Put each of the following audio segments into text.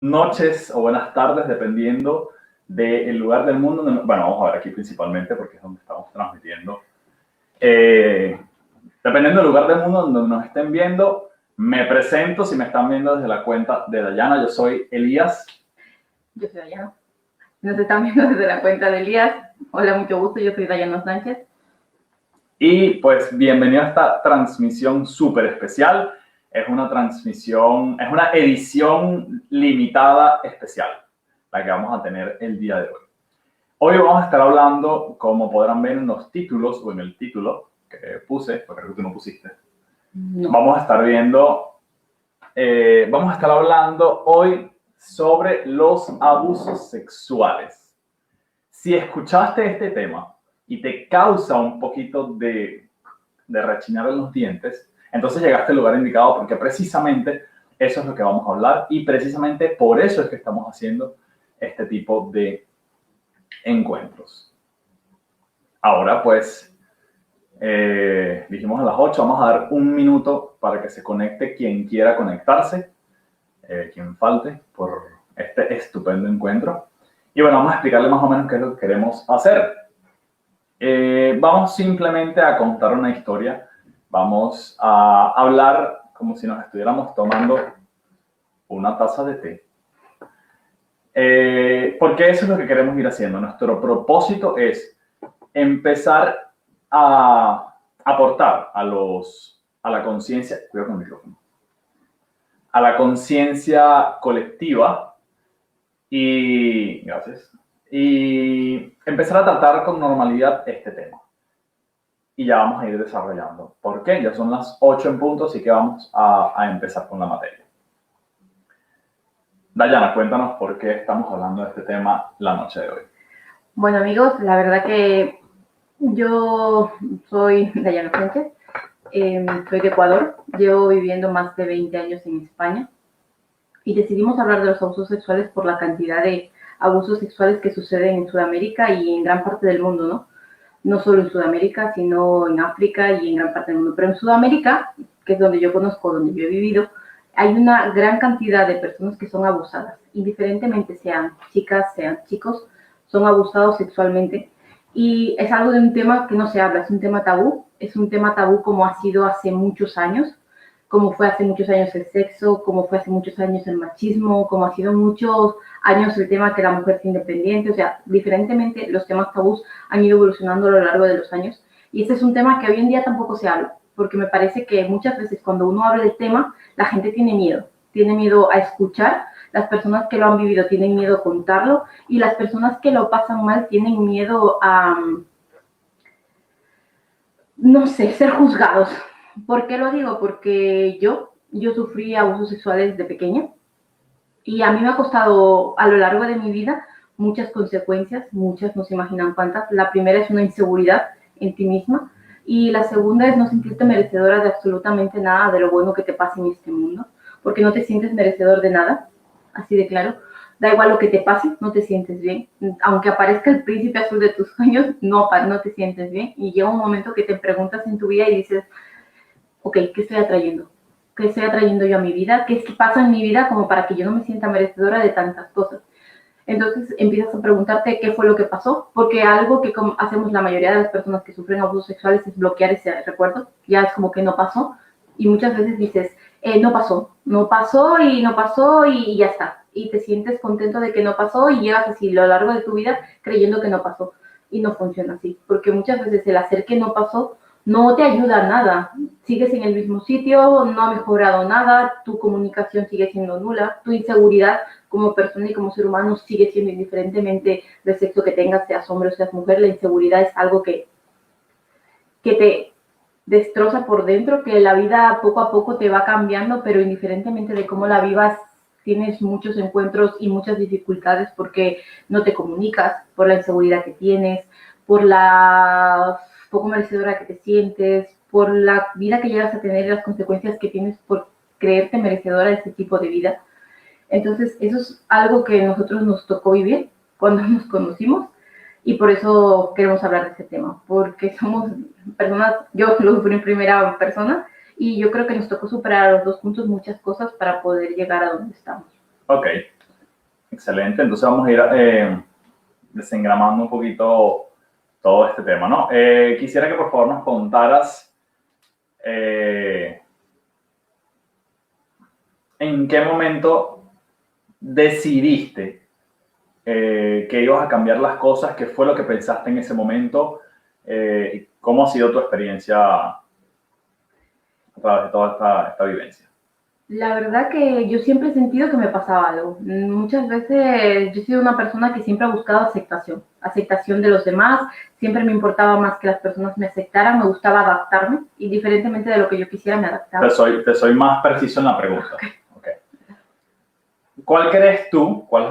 noches o buenas tardes, dependiendo del lugar del mundo. Bueno, vamos a ver aquí principalmente porque es donde estamos transmitiendo. Dependiendo del lugar del mundo donde nos estén viendo, me presento. Si me están viendo desde la cuenta de Dayana, yo soy Elías. Yo soy Dayana. Nos están viendo desde la cuenta de Elías. Hola, mucho gusto, yo soy Dayana Sánchez. Y pues bienvenido a esta transmisión súper especial. Es una transmisión, es una edición limitada especial, la que vamos a tener el día de hoy. Hoy vamos a estar hablando, como podrán ver en los títulos o en el título que puse, porque creo que tú no pusiste. No. Vamos a estar hablando hoy sobre los abusos sexuales. Si escuchaste este tema y te causa un poquito de rechinar en los dientes, entonces llegaste al lugar indicado, porque precisamente eso es lo que vamos a hablar y precisamente por eso es que estamos haciendo este tipo de encuentros. Ahora pues, dijimos a las 8, vamos a dar un minuto para que se conecte quien quiera conectarse, quien falte por este estupendo encuentro. Y bueno, vamos a explicarle más o menos qué es lo que queremos hacer. Vamos simplemente a contar una historia. Vamos a hablar como si nos estuviéramos tomando una taza de té. Porque eso es lo que queremos ir haciendo. Nuestro propósito es empezar a aportar a la conciencia, cuidado con el micrófono, a la conciencia colectiva y, gracias, y empezar a tratar con normalidad este tema. Y ya vamos a ir desarrollando. ¿Por qué? Ya son las 8 en punto, así que vamos a empezar con la materia. Dayana, cuéntanos por qué estamos hablando de este tema la noche de hoy. Bueno, amigos, la verdad que yo soy Dayana Sánchez, soy de Ecuador, llevo viviendo más de 20 años en España y decidimos hablar de los abusos sexuales por la cantidad de abusos sexuales que suceden en Sudamérica y en gran parte del mundo, ¿no? No solo en Sudamérica, sino en África y en gran parte del mundo. Pero en Sudamérica, que es donde yo conozco, donde yo he vivido, hay una gran cantidad de personas que son abusadas, indiferentemente sean chicas, sean chicos, son abusados sexualmente. Y es algo de un tema que no se habla, es un tema tabú como ha sido hace muchos años, como fue hace muchos años el sexo, como fue hace muchos años el machismo, como ha sido muchos años el tema que la mujer es independiente, o sea, diferentemente los temas tabús han ido evolucionando a lo largo de los años y este es un tema que hoy en día tampoco se habla, porque me parece que muchas veces cuando uno habla del tema, la gente tiene miedo a escuchar, las personas que lo han vivido tienen miedo a contarlo y las personas que lo pasan mal tienen miedo a, no sé, ser juzgados. ¿Por qué lo digo? Porque yo sufrí abusos sexuales de pequeña y a mí me ha costado a lo largo de mi vida muchas consecuencias, muchas, no se imaginan cuántas. La primera es una inseguridad en ti misma y la segunda es no sentirte merecedora de absolutamente nada de lo bueno que te pase en este mundo, porque no te sientes merecedor de nada, así de claro. Da igual lo que te pase, no te sientes bien. Aunque aparezca el príncipe azul de tus sueños, no te sientes bien. Y llega un momento que te preguntas en tu vida y dices, ok, ¿qué estoy atrayendo? ¿Qué estoy atrayendo yo a mi vida? ¿Qué es que pasa en mi vida como para que yo no me sienta merecedora de tantas cosas? Entonces empiezas a preguntarte qué fue lo que pasó, porque algo que hacemos la mayoría de las personas que sufren abusos sexuales es bloquear ese recuerdo, ya es como que no pasó, y muchas veces dices, no pasó y ya está, y te sientes contento de que no pasó y llegas así a lo largo de tu vida creyendo que no pasó, y no funciona así, porque muchas veces el hacer que no pasó no te ayuda a nada, sigues en el mismo sitio, no ha mejorado nada, tu comunicación sigue siendo nula, tu inseguridad como persona y como ser humano sigue siendo indiferentemente del sexo que tengas, seas hombre o seas mujer, la inseguridad es algo que te destroza por dentro, que la vida poco a poco te va cambiando, pero indiferentemente de cómo la vivas, tienes muchos encuentros y muchas dificultades porque no te comunicas, por la inseguridad que tienes, por la poco merecedora que te sientes, por la vida que llegas a tener y las consecuencias que tienes por creerte merecedora de este tipo de vida. Entonces, eso es algo que a nosotros nos tocó vivir cuando nos conocimos y por eso queremos hablar de este tema, porque somos personas, yo lo sufrí en primera persona y yo creo que nos tocó superar a los dos juntos muchas cosas para poder llegar a donde estamos. Ok, Excelente, entonces vamos a ir desengramando un poquito todo este tema, ¿no? Quisiera que por favor nos contaras en qué momento decidiste que ibas a cambiar las cosas, qué fue lo que pensaste en ese momento, y cómo ha sido tu experiencia a través de toda esta vivencia. La verdad que yo siempre he sentido que me pasaba algo. Muchas veces yo he sido una persona que siempre ha buscado aceptación, aceptación de los demás, siempre me importaba más que las personas me aceptaran, me gustaba adaptarme, indiferentemente de lo que yo quisiera me adaptaba. Te soy más preciso en la pregunta. Okay. ¿Cuál crees tú, cuál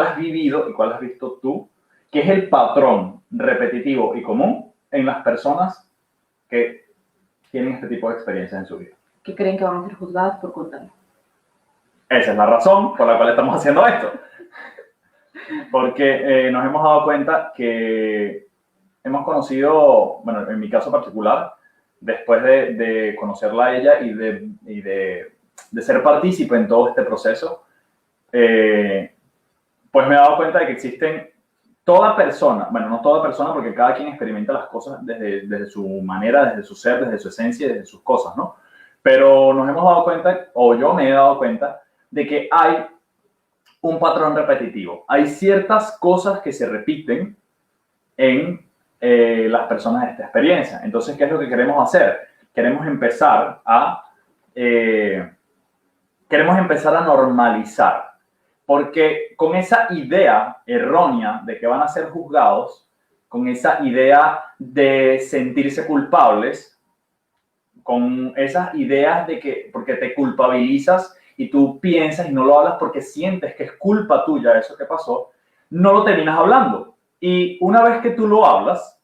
has vivido y cuál has visto tú, que es el patrón repetitivo y común en las personas que tienen este tipo de experiencias en su vida? Que creen que van a ser juzgadas por contarlo. Esa es la razón por la cual estamos haciendo esto. Porque nos hemos dado cuenta que hemos conocido, bueno, en mi caso particular, después de conocerla a ella y de ser partícipe en todo este proceso, pues me he dado cuenta de que existen toda persona, bueno, no toda persona, porque cada quien experimenta las cosas desde su manera, desde su ser, desde su esencia, desde sus cosas, ¿no? Pero nos hemos dado cuenta, o yo me he dado cuenta, de que hay un patrón repetitivo. Hay ciertas cosas que se repiten en las personas de esta experiencia. Entonces, ¿qué es lo que queremos hacer? Queremos empezar a normalizar. Porque con esa idea errónea de que van a ser juzgados, con esa idea de sentirse culpables, con esas ideas de que, porque te culpabilizas y tú piensas y no lo hablas porque sientes que es culpa tuya eso que pasó, no lo terminas hablando. Y una vez que tú lo hablas,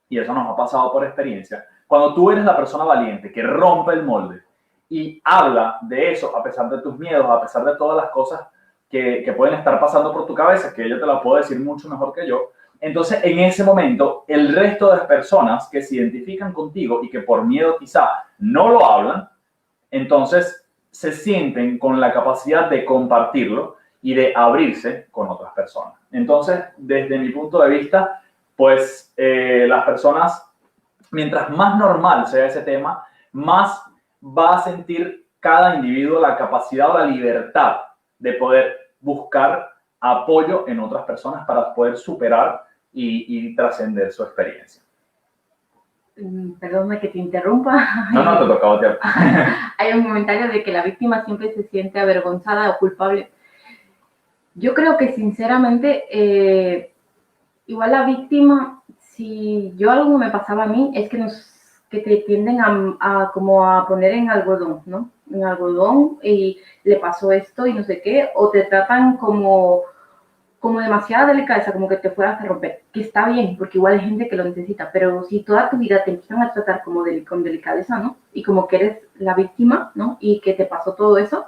y eso nos ha pasado por experiencia, cuando tú eres la persona valiente que rompe el molde y habla de eso a pesar de tus miedos, a pesar de todas las cosas que pueden estar pasando por tu cabeza, que ella te la puedo decir mucho mejor que yo, entonces en ese momento el resto de las personas que se identifican contigo y que por miedo quizá no lo hablan, entonces se sienten con la capacidad de compartirlo y de abrirse con otras personas. Entonces, desde mi punto de vista, pues las personas, mientras más normal sea ese tema, más va a sentir cada individuo la capacidad o la libertad de poder buscar apoyo en otras personas para poder superar y trascender su experiencia. Perdóname que te interrumpa. No, te tocaba tiempo. Hay un comentario de que la víctima siempre se siente avergonzada o culpable. Yo creo que sinceramente, igual la víctima, si yo algo me pasaba a mí, es que te tienden como a poner en algodón, ¿no? En algodón y le pasó esto y no sé qué, o te tratan como demasiada delicadeza, como que te fueras a romper, que está bien, porque igual hay gente que lo necesita, pero si toda tu vida te empiezan a tratar como con delicadeza, ¿no? Y como que eres la víctima, ¿no? Y que te pasó todo eso,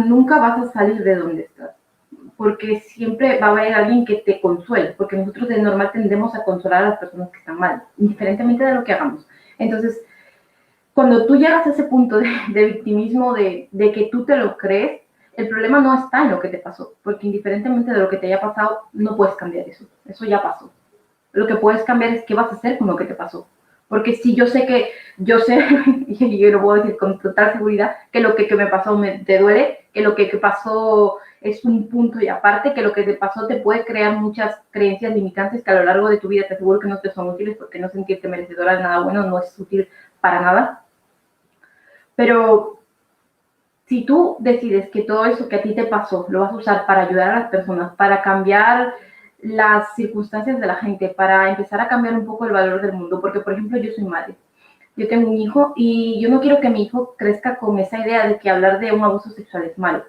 nunca vas a salir de donde estás, porque siempre va a haber alguien que te consuele, porque nosotros de normal tendemos a consolar a las personas que están mal, indiferentemente de lo que hagamos. Entonces, cuando tú llegas a ese punto de victimismo, de que tú te lo crees, el problema no está en lo que te pasó, porque indiferentemente de lo que te haya pasado, no puedes cambiar eso. Eso ya pasó. Lo que puedes cambiar es qué vas a hacer con lo que te pasó. Porque si yo sé, y yo lo puedo decir con total seguridad, que lo que me pasó te duele, que lo que pasó es un punto y aparte, que lo que te pasó te puede crear muchas creencias limitantes que a lo largo de tu vida te aseguro que no te son útiles, porque no sentirte merecedora de nada bueno no es útil para nada. Pero si tú decides que todo eso que a ti te pasó lo vas a usar para ayudar a las personas, para cambiar las circunstancias de la gente, para empezar a cambiar un poco el valor del mundo, porque por ejemplo yo soy madre, yo tengo un hijo y yo no quiero que mi hijo crezca con esa idea de que hablar de un abuso sexual es malo,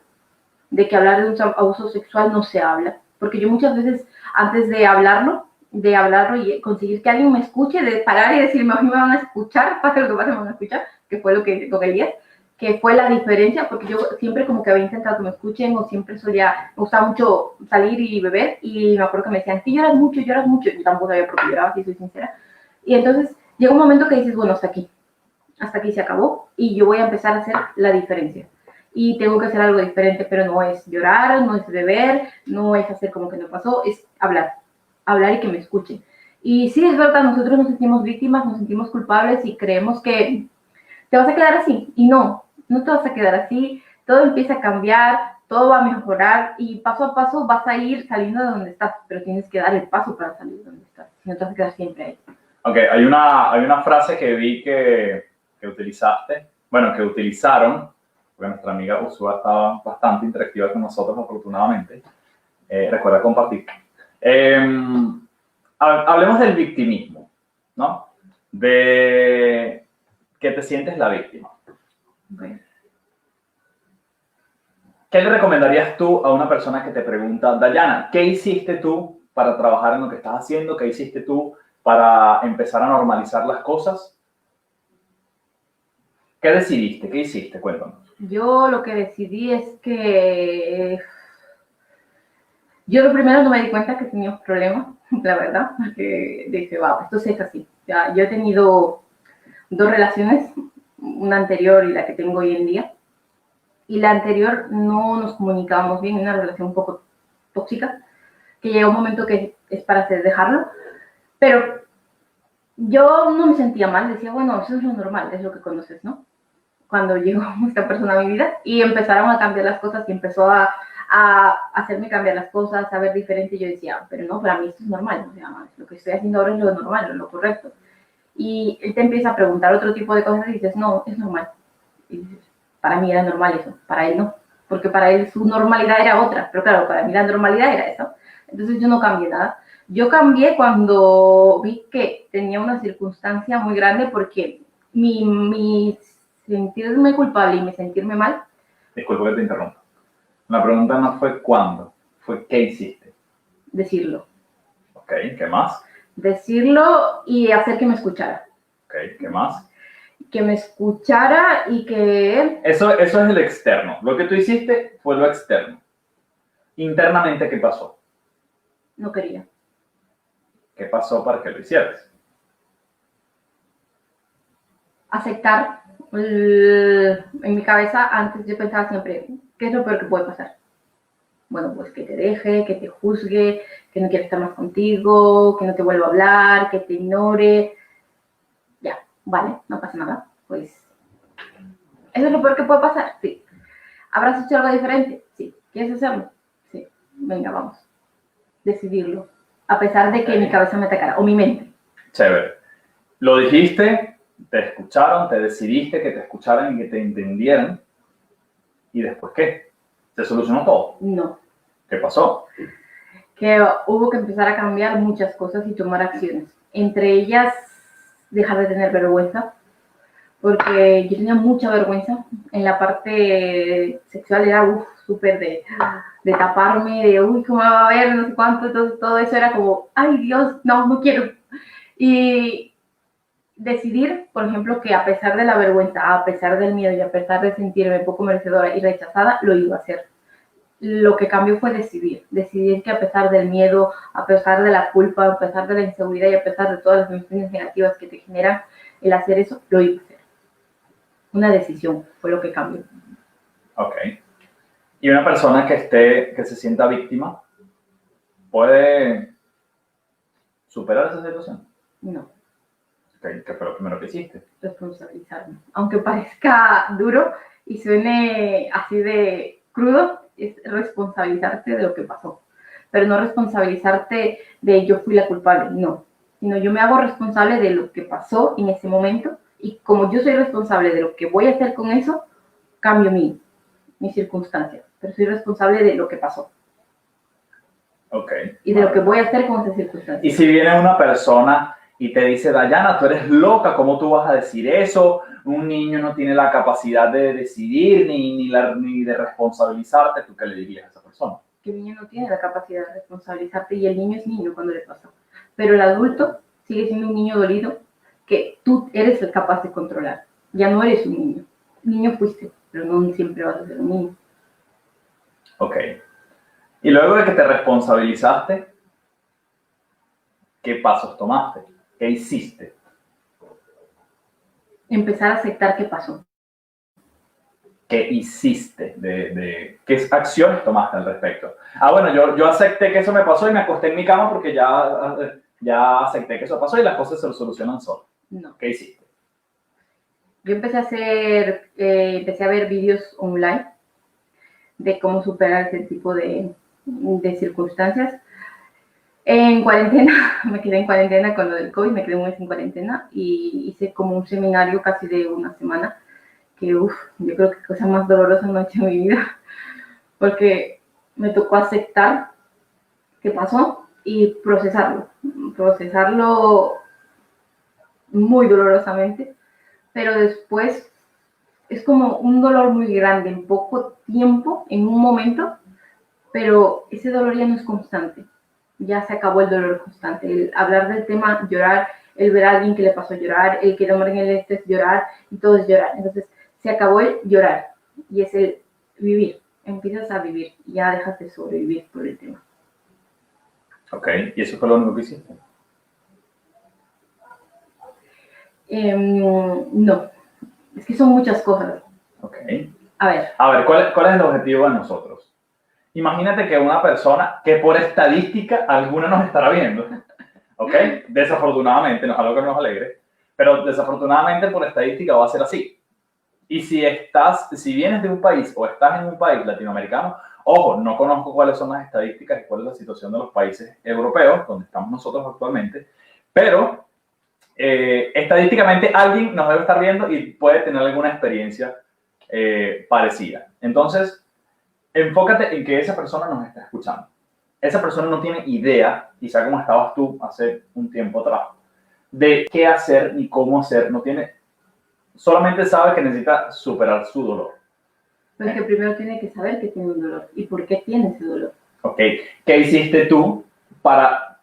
de que hablar de un abuso sexual no se habla, porque yo muchas veces antes de hablarlo y conseguir que alguien me escuche, de parar y decirme, a mí me van a escuchar, pase lo que pase me van a escuchar, que fue lo que con Elías, que fue la diferencia, porque yo siempre como que había intentado que me escuchen, o siempre me gustaba mucho salir y beber, y me acuerdo que me decían, sí, lloras mucho, yo tampoco sabía por qué lloraba, si soy sincera, y entonces llega un momento que dices, bueno, hasta aquí se acabó, y yo voy a empezar a hacer la diferencia. y tengo que hacer algo diferente, pero no es llorar, no es beber, no es hacer como que no pasó, es hablar y que me escuchen. Y sí, es verdad, nosotros nos sentimos víctimas, nos sentimos culpables y creemos que te vas a quedar así. Y no, no te vas a quedar así. Todo empieza a cambiar, todo va a mejorar y paso a paso vas a ir saliendo de donde estás, pero tienes que dar el paso para salir de donde estás. No te vas a quedar siempre ahí. Ok, hay una frase que vi que utilizaste, bueno, que utilizaron, porque nuestra amiga Usua estaba bastante interactiva con nosotros, afortunadamente. Recuerda compartir. Hablemos del victimismo, ¿no? De que te sientes la víctima. Okay. ¿Qué le recomendarías tú a una persona que te pregunta, Dayana, ¿qué hiciste tú para trabajar en lo que estás haciendo? ¿Qué hiciste tú para empezar a normalizar las cosas? ¿Qué decidiste? ¿Qué hiciste? Cuéntanos. Yo lo que decidí es que yo lo primero no me di cuenta que tenía un problema, la verdad, porque dije, wow, esto sí es así. Ya, yo he tenido 2 relaciones, una anterior y la que tengo hoy en día. Y la anterior no nos comunicábamos bien, una relación un poco tóxica, que llega un momento que es para dejarlo, pero yo no me sentía mal, decía, bueno, eso es lo normal, es lo que conoces, ¿no? Cuando llegó esta persona a mi vida y empezaron a cambiar las cosas y empezó a hacerme cambiar las cosas, a ver diferente, yo decía, pero no, para mí esto es normal, o sea, lo que estoy haciendo ahora es lo normal, lo correcto. Y él te empieza a preguntar otro tipo de cosas y dices, no, es normal. Y dices, para mí era normal eso, para él no, porque para él su normalidad era otra, pero claro, para mí la normalidad era eso. Entonces yo no cambié nada. Yo cambié cuando vi que tenía una circunstancia muy grande porque mi sentirme culpable y mi sentirme mal. Disculpa que te interrumpa. La pregunta no fue cuándo, fue qué hiciste. Decirlo. Ok, ¿qué más? Decirlo y hacer que me escuchara. Ok, ¿qué más? Que me escuchara y que... Eso es el externo. Lo que tú hiciste fue lo externo. Internamente, ¿qué pasó? No quería. ¿Qué pasó para que lo hicieras? Aceptar. En mi cabeza antes yo pensaba siempre, ¿qué es lo peor que puede pasar? Bueno, pues que te deje, que te juzgue, que no quiera estar más contigo, que no te vuelva a hablar, que te ignore. Ya, vale, no pasa nada. Pues, ¿eso es lo peor que puede pasar? Sí. ¿Habrás hecho algo diferente? Sí. ¿Quieres hacerlo? Sí. Venga, vamos. Decidirlo. A pesar de que mi cabeza me atacara, o mi mente. Chévere. Lo dijiste, te escucharon, te decidiste que te escucharan y que te entendieran. ¿Y después qué? ¿Se solucionó todo? No. ¿Qué pasó? Que hubo que empezar a cambiar muchas cosas y tomar acciones. Entre ellas, dejar de tener vergüenza, porque yo tenía mucha vergüenza en la parte sexual, era súper de taparme, de uy, ¿cómo va a ver? No sé cuánto, entonces todo eso era como, ay Dios, no, no quiero. Y decidir, por ejemplo, que a pesar de la vergüenza, a pesar del miedo y a pesar de sentirme poco merecedora y rechazada, lo iba a hacer. Lo que cambió fue decidir que a pesar del miedo, a pesar de la culpa, a pesar de la inseguridad y a pesar de todas las emociones negativas que te generan el hacer eso, lo iba a hacer. Una decisión fue lo que cambió. Ok. Y una persona que se sienta víctima, ¿puede superar esa situación? No. Okay. ¿Qué fue lo primero que hiciste? Responsabilizarme. Aunque parezca duro y suene así de crudo, es responsabilizarte de lo que pasó. Pero no responsabilizarte de yo fui la culpable, no. Sino yo me hago responsable de lo que pasó en ese momento y como yo soy responsable de lo que voy a hacer con eso, cambio mi circunstancia. Pero soy responsable de lo que pasó. Ok. Y de lo que voy a hacer con esa circunstancia. Y si viene una persona y te dice, Dayana, tú eres loca, ¿cómo tú vas a decir eso? Un niño no tiene la capacidad de decidir ni de responsabilizarte. ¿Tú qué le dirías a esa persona? Que el niño no tiene la capacidad de responsabilizarte y el niño es niño cuando le pasa. Pero el adulto sigue siendo un niño dolido que tú eres el capaz de controlar. Ya no eres un niño. Niño fuiste, pero no siempre vas a ser un niño. Ok. Y luego de que te responsabilizaste, ¿qué pasos tomaste? ¿Qué hiciste? Empezar a aceptar qué pasó. ¿Qué hiciste? ¿Qué acciones tomaste al respecto? Bueno, yo acepté que eso me pasó y me acosté en mi cama porque ya acepté que eso pasó y las cosas se lo solucionan solas. No. ¿Qué hiciste? Yo empecé a ver vídeos online de cómo superar ese tipo de circunstancias. En cuarentena, me quedé en cuarentena con lo del COVID, me quedé un mes en cuarentena y hice como un seminario casi de una semana que, yo creo que cosa más dolorosa no he hecho en mi vida, porque me tocó aceptar qué pasó y procesarlo muy dolorosamente, pero después es como un dolor muy grande en poco tiempo, en un momento, pero ese dolor ya no es constante, ya se acabó el dolor constante, el hablar del tema, llorar, el ver a alguien que le pasó a llorar, el que el hombre en el este es llorar y todo es llorar, entonces se acabó el llorar y es el vivir, empiezas a vivir, ya dejas de sobrevivir por el tema. Ok, ¿y eso fue lo único que hiciste? No, es que son muchas cosas. Ok. A ver, ¿cuál es el objetivo de nosotros? Imagínate que una persona que por estadística alguna nos estará viendo, ¿ok? Desafortunadamente, no es algo que nos alegre, pero desafortunadamente por estadística va a ser así. Y si vienes de un país o estás en un país latinoamericano, ojo, no conozco cuáles son las estadísticas y cuál es la situación de los países europeos, donde estamos nosotros actualmente, pero estadísticamente alguien nos debe estar viendo y puede tener alguna experiencia parecida. Entonces, enfócate en que esa persona nos está escuchando. Esa persona no tiene idea, quizá como estabas tú hace un tiempo atrás, de qué hacer ni cómo hacer, solamente sabe que necesita superar su dolor. Pero es que primero tiene que saber que tiene un dolor y por qué tiene ese dolor. Ok, ¿qué hiciste tú para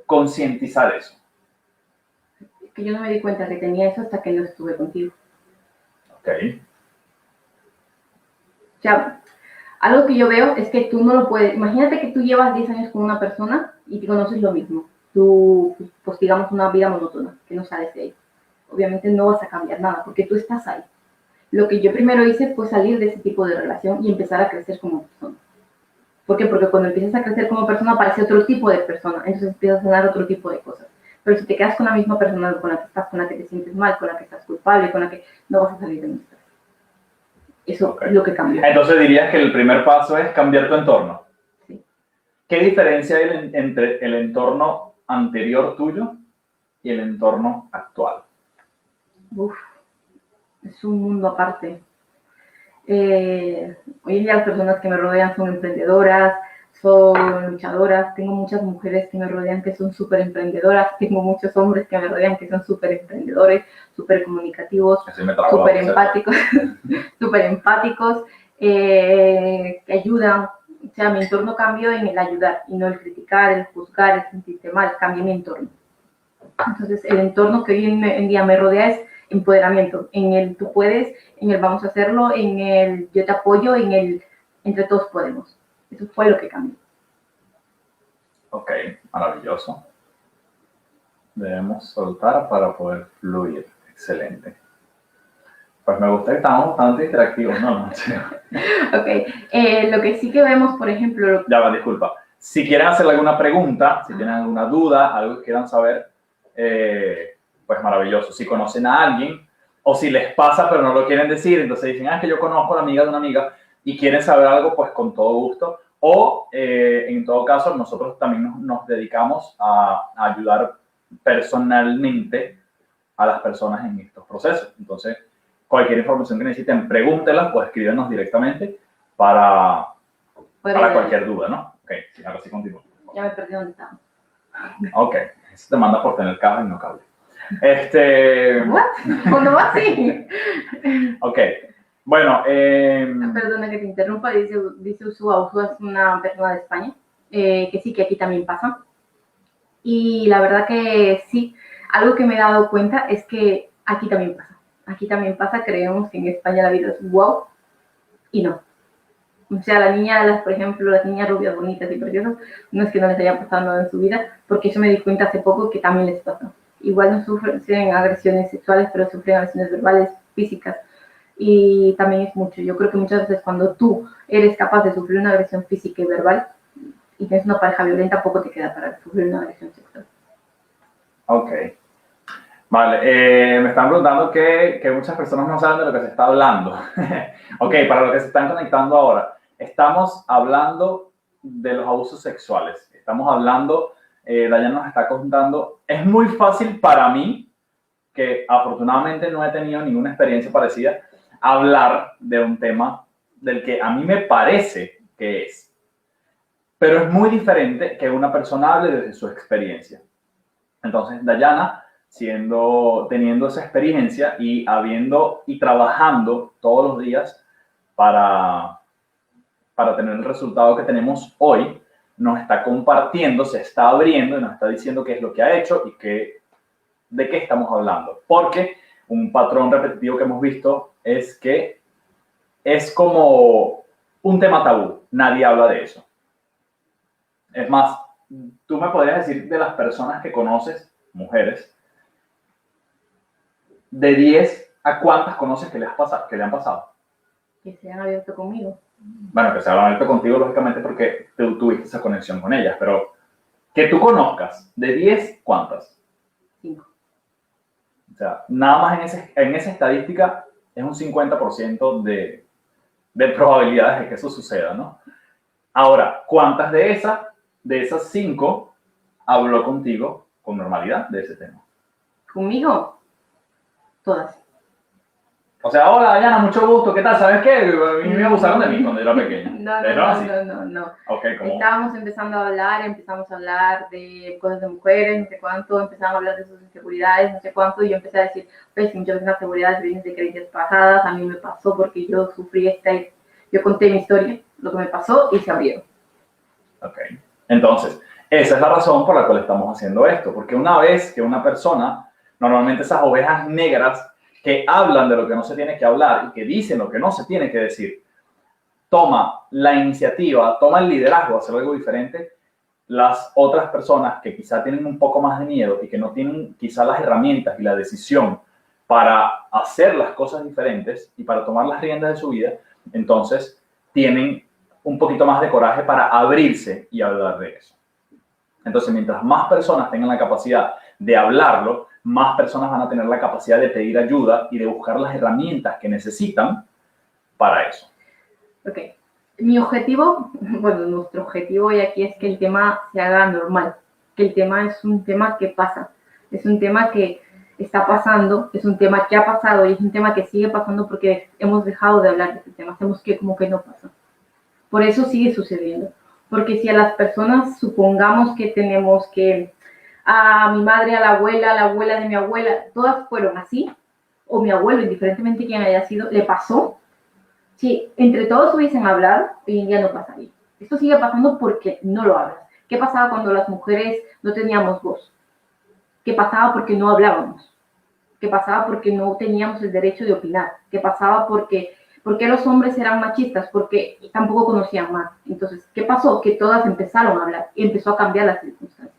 concientizar eso? Es que yo no me di cuenta que tenía eso hasta que no estuve contigo. Ok. O sea, algo que yo veo es que tú no lo puedes. Imagínate que tú llevas 10 años con una persona y te conoces lo mismo. Tú, pues digamos, una vida monótona, que no sales de ahí. Obviamente no vas a cambiar nada porque tú estás ahí. Lo que yo primero hice fue salir de ese tipo de relación y empezar a crecer como persona. ¿Por qué? Porque cuando empiezas a crecer como persona aparece otro tipo de persona, entonces empiezas a ganar otro tipo de cosas. Pero si te quedas con la misma persona con la que estás, con la que te sientes mal, con la que estás culpable, con la que no vas a salir de nuestra. Eso es lo que cambió. Entonces dirías que el primer paso es cambiar tu entorno. Sí. ¿Qué diferencia hay entre el entorno anterior tuyo y el entorno actual? Es un mundo aparte. Hoy en día las personas que me rodean son emprendedoras, son luchadoras, tengo muchas mujeres que me rodean que son súper emprendedoras, tengo muchos hombres que me rodean que son súper emprendedores, súper comunicativos, súper empáticos, súper empáticos, que ayudan. O sea, mi entorno cambió en el ayudar y no el criticar, el juzgar, el sentirte mal, cambié mi entorno. Entonces, el entorno que hoy en día me rodea es empoderamiento, en el tú puedes, en el vamos a hacerlo, en el yo te apoyo, en el entre todos podemos. Eso fue lo que cambió. Ok, maravilloso. Debemos soltar para poder fluir. Excelente. Pues me gusta que estamos bastante interactivos, ¿no? Ok, lo que sí que vemos, por ejemplo... Ya va, disculpa. Si quieren hacer alguna pregunta, si tienen alguna duda, algo que quieran saber, pues maravilloso. Si conocen a alguien o si les pasa pero no lo quieren decir, entonces dicen, es que yo conozco a la amiga de una amiga y quieren saber algo, pues con todo gusto. O en todo caso, nosotros también nos dedicamos a ayudar personalmente a las personas en estos procesos. Entonces, cualquier información que necesiten, pregúntelas o escríbenos directamente para cualquier duda, ¿no? Ok, sí, ahora sí continúo. Ya me perdí dónde estaba. Ok, eso te manda por tener cable y no cable. ¿What? ¿Cuándo va así? Ok, bueno. Perdona que te interrumpa, dice Usua. Usua es una persona de España, que sí, que aquí también pasa. Y la verdad que sí, algo que me he dado cuenta es que aquí también pasa. Aquí también pasa, creemos que en España la vida es wow y no. O sea, por ejemplo, las niñas rubias, bonitas y preciosas, no es que no les haya pasado nada en su vida, porque eso me di cuenta hace poco que también les pasa. Igual no sufren agresiones sexuales, pero sufren agresiones verbales, físicas. y también es mucho. Yo creo que muchas veces cuando tú eres capaz de sufrir una agresión física y verbal y tienes una pareja violenta, poco te queda para sufrir una agresión sexual. Ok. Vale, me están preguntando que muchas personas no saben de lo que se está hablando. Ok, para los que se están conectando ahora, estamos hablando de los abusos sexuales. Estamos hablando, Dayana nos está contando, es muy fácil para mí, que afortunadamente no he tenido ninguna experiencia parecida, hablar de un tema del que a mí me parece que es. Pero es muy diferente que una persona hable desde su experiencia. Entonces, Dayana, teniendo esa experiencia y trabajando todos los días para tener el resultado que tenemos hoy, nos está compartiendo, se está abriendo y nos está diciendo qué es lo que ha hecho y de qué estamos hablando. Porque un patrón repetitivo que hemos visto es que es como un tema tabú, nadie habla de eso. Es más, tú me podrías decir de las personas que conoces, mujeres, de 10, ¿a cuántas conoces que le han pasado? Que se han abierto conmigo. Bueno, que se han abierto contigo, lógicamente, porque tú tuviste esa conexión con ellas, pero que tú conozcas, de 10, ¿cuántas? 5. O sea, nada más en esa estadística es un 50% de probabilidades de que eso suceda, ¿no? Ahora, ¿cuántas de esas 5 habló contigo con normalidad de ese tema? ¿Conmigo? Todas. O sea, hola, Dayana, mucho gusto, ¿qué tal? ¿Sabes qué? A mí me abusaron de mí cuando yo era pequeña. No. Okay, ¿cómo? Estábamos empezando a hablar de cosas de mujeres, no sé cuánto, empezamos a hablar de sus inseguridades, no sé cuánto, y yo empecé a decir, pues muchas veces las inseguridades vienen de creencias pasadas, a mí me pasó porque yo sufrí yo conté mi historia, lo que me pasó, y se abrieron. Ok, entonces, esa es la razón por la cual estamos haciendo esto, porque una vez que una persona, normalmente esas ovejas negras que hablan de lo que no se tiene que hablar y que dicen lo que no se tiene que decir, toma la iniciativa, toma el liderazgo de hacer algo diferente, las otras personas que quizá tienen un poco más de miedo y que no tienen quizá las herramientas y la decisión para hacer las cosas diferentes y para tomar las riendas de su vida, entonces tienen un poquito más de coraje para abrirse y hablar de eso. Entonces, mientras más personas tengan la capacidad de hablarlo, más personas van a tener la capacidad de pedir ayuda y de buscar las herramientas que necesitan para eso. Ok. Mi objetivo, bueno, nuestro objetivo hoy aquí es que el tema se haga normal, que el tema es un tema que pasa, es un tema que está pasando, es un tema que ha pasado y es un tema que sigue pasando porque hemos dejado de hablar de este tema, hacemos que como que no pasa. Por eso sigue sucediendo, porque si a las personas supongamos que tenemos que a mi madre, a la abuela de mi abuela, todas fueron así, o mi abuelo, indiferentemente quién haya sido, le pasó. Si entre todos hubiesen hablado, hoy en día no pasaría. Esto sigue pasando porque no lo hablas. ¿Qué pasaba cuando las mujeres no teníamos voz? ¿Qué pasaba porque no hablábamos? ¿Qué pasaba porque no teníamos el derecho de opinar? ¿Qué pasaba porque los hombres eran machistas? Porque tampoco conocían más. Entonces, ¿qué pasó? Que todas empezaron a hablar y empezó a cambiar las circunstancias.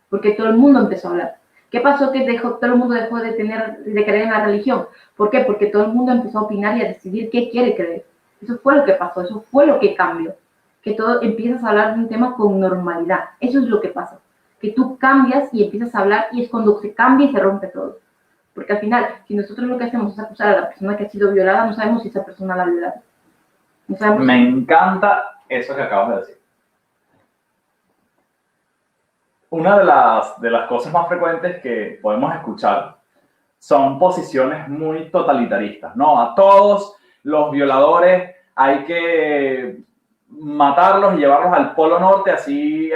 Porque todo el mundo empezó a hablar. ¿Qué pasó? Que todo el mundo dejó de creer en la religión. ¿Por qué? Porque todo el mundo empezó a opinar y a decidir qué quiere creer. Eso fue lo que pasó, eso fue lo que cambió. Que todo empiezas a hablar de un tema con normalidad. Eso es lo que pasa. Que tú cambias y empiezas a hablar y es cuando se cambia y se rompe todo. Porque al final, si nosotros lo que hacemos es acusar a la persona que ha sido violada, no sabemos si esa persona la ha violado. No sabemos. Me encanta eso que acabas de decir. Una de las cosas más frecuentes que podemos escuchar son posiciones muy totalitaristas, ¿no? A todos los violadores hay que matarlos y llevarlos al Polo Norte, así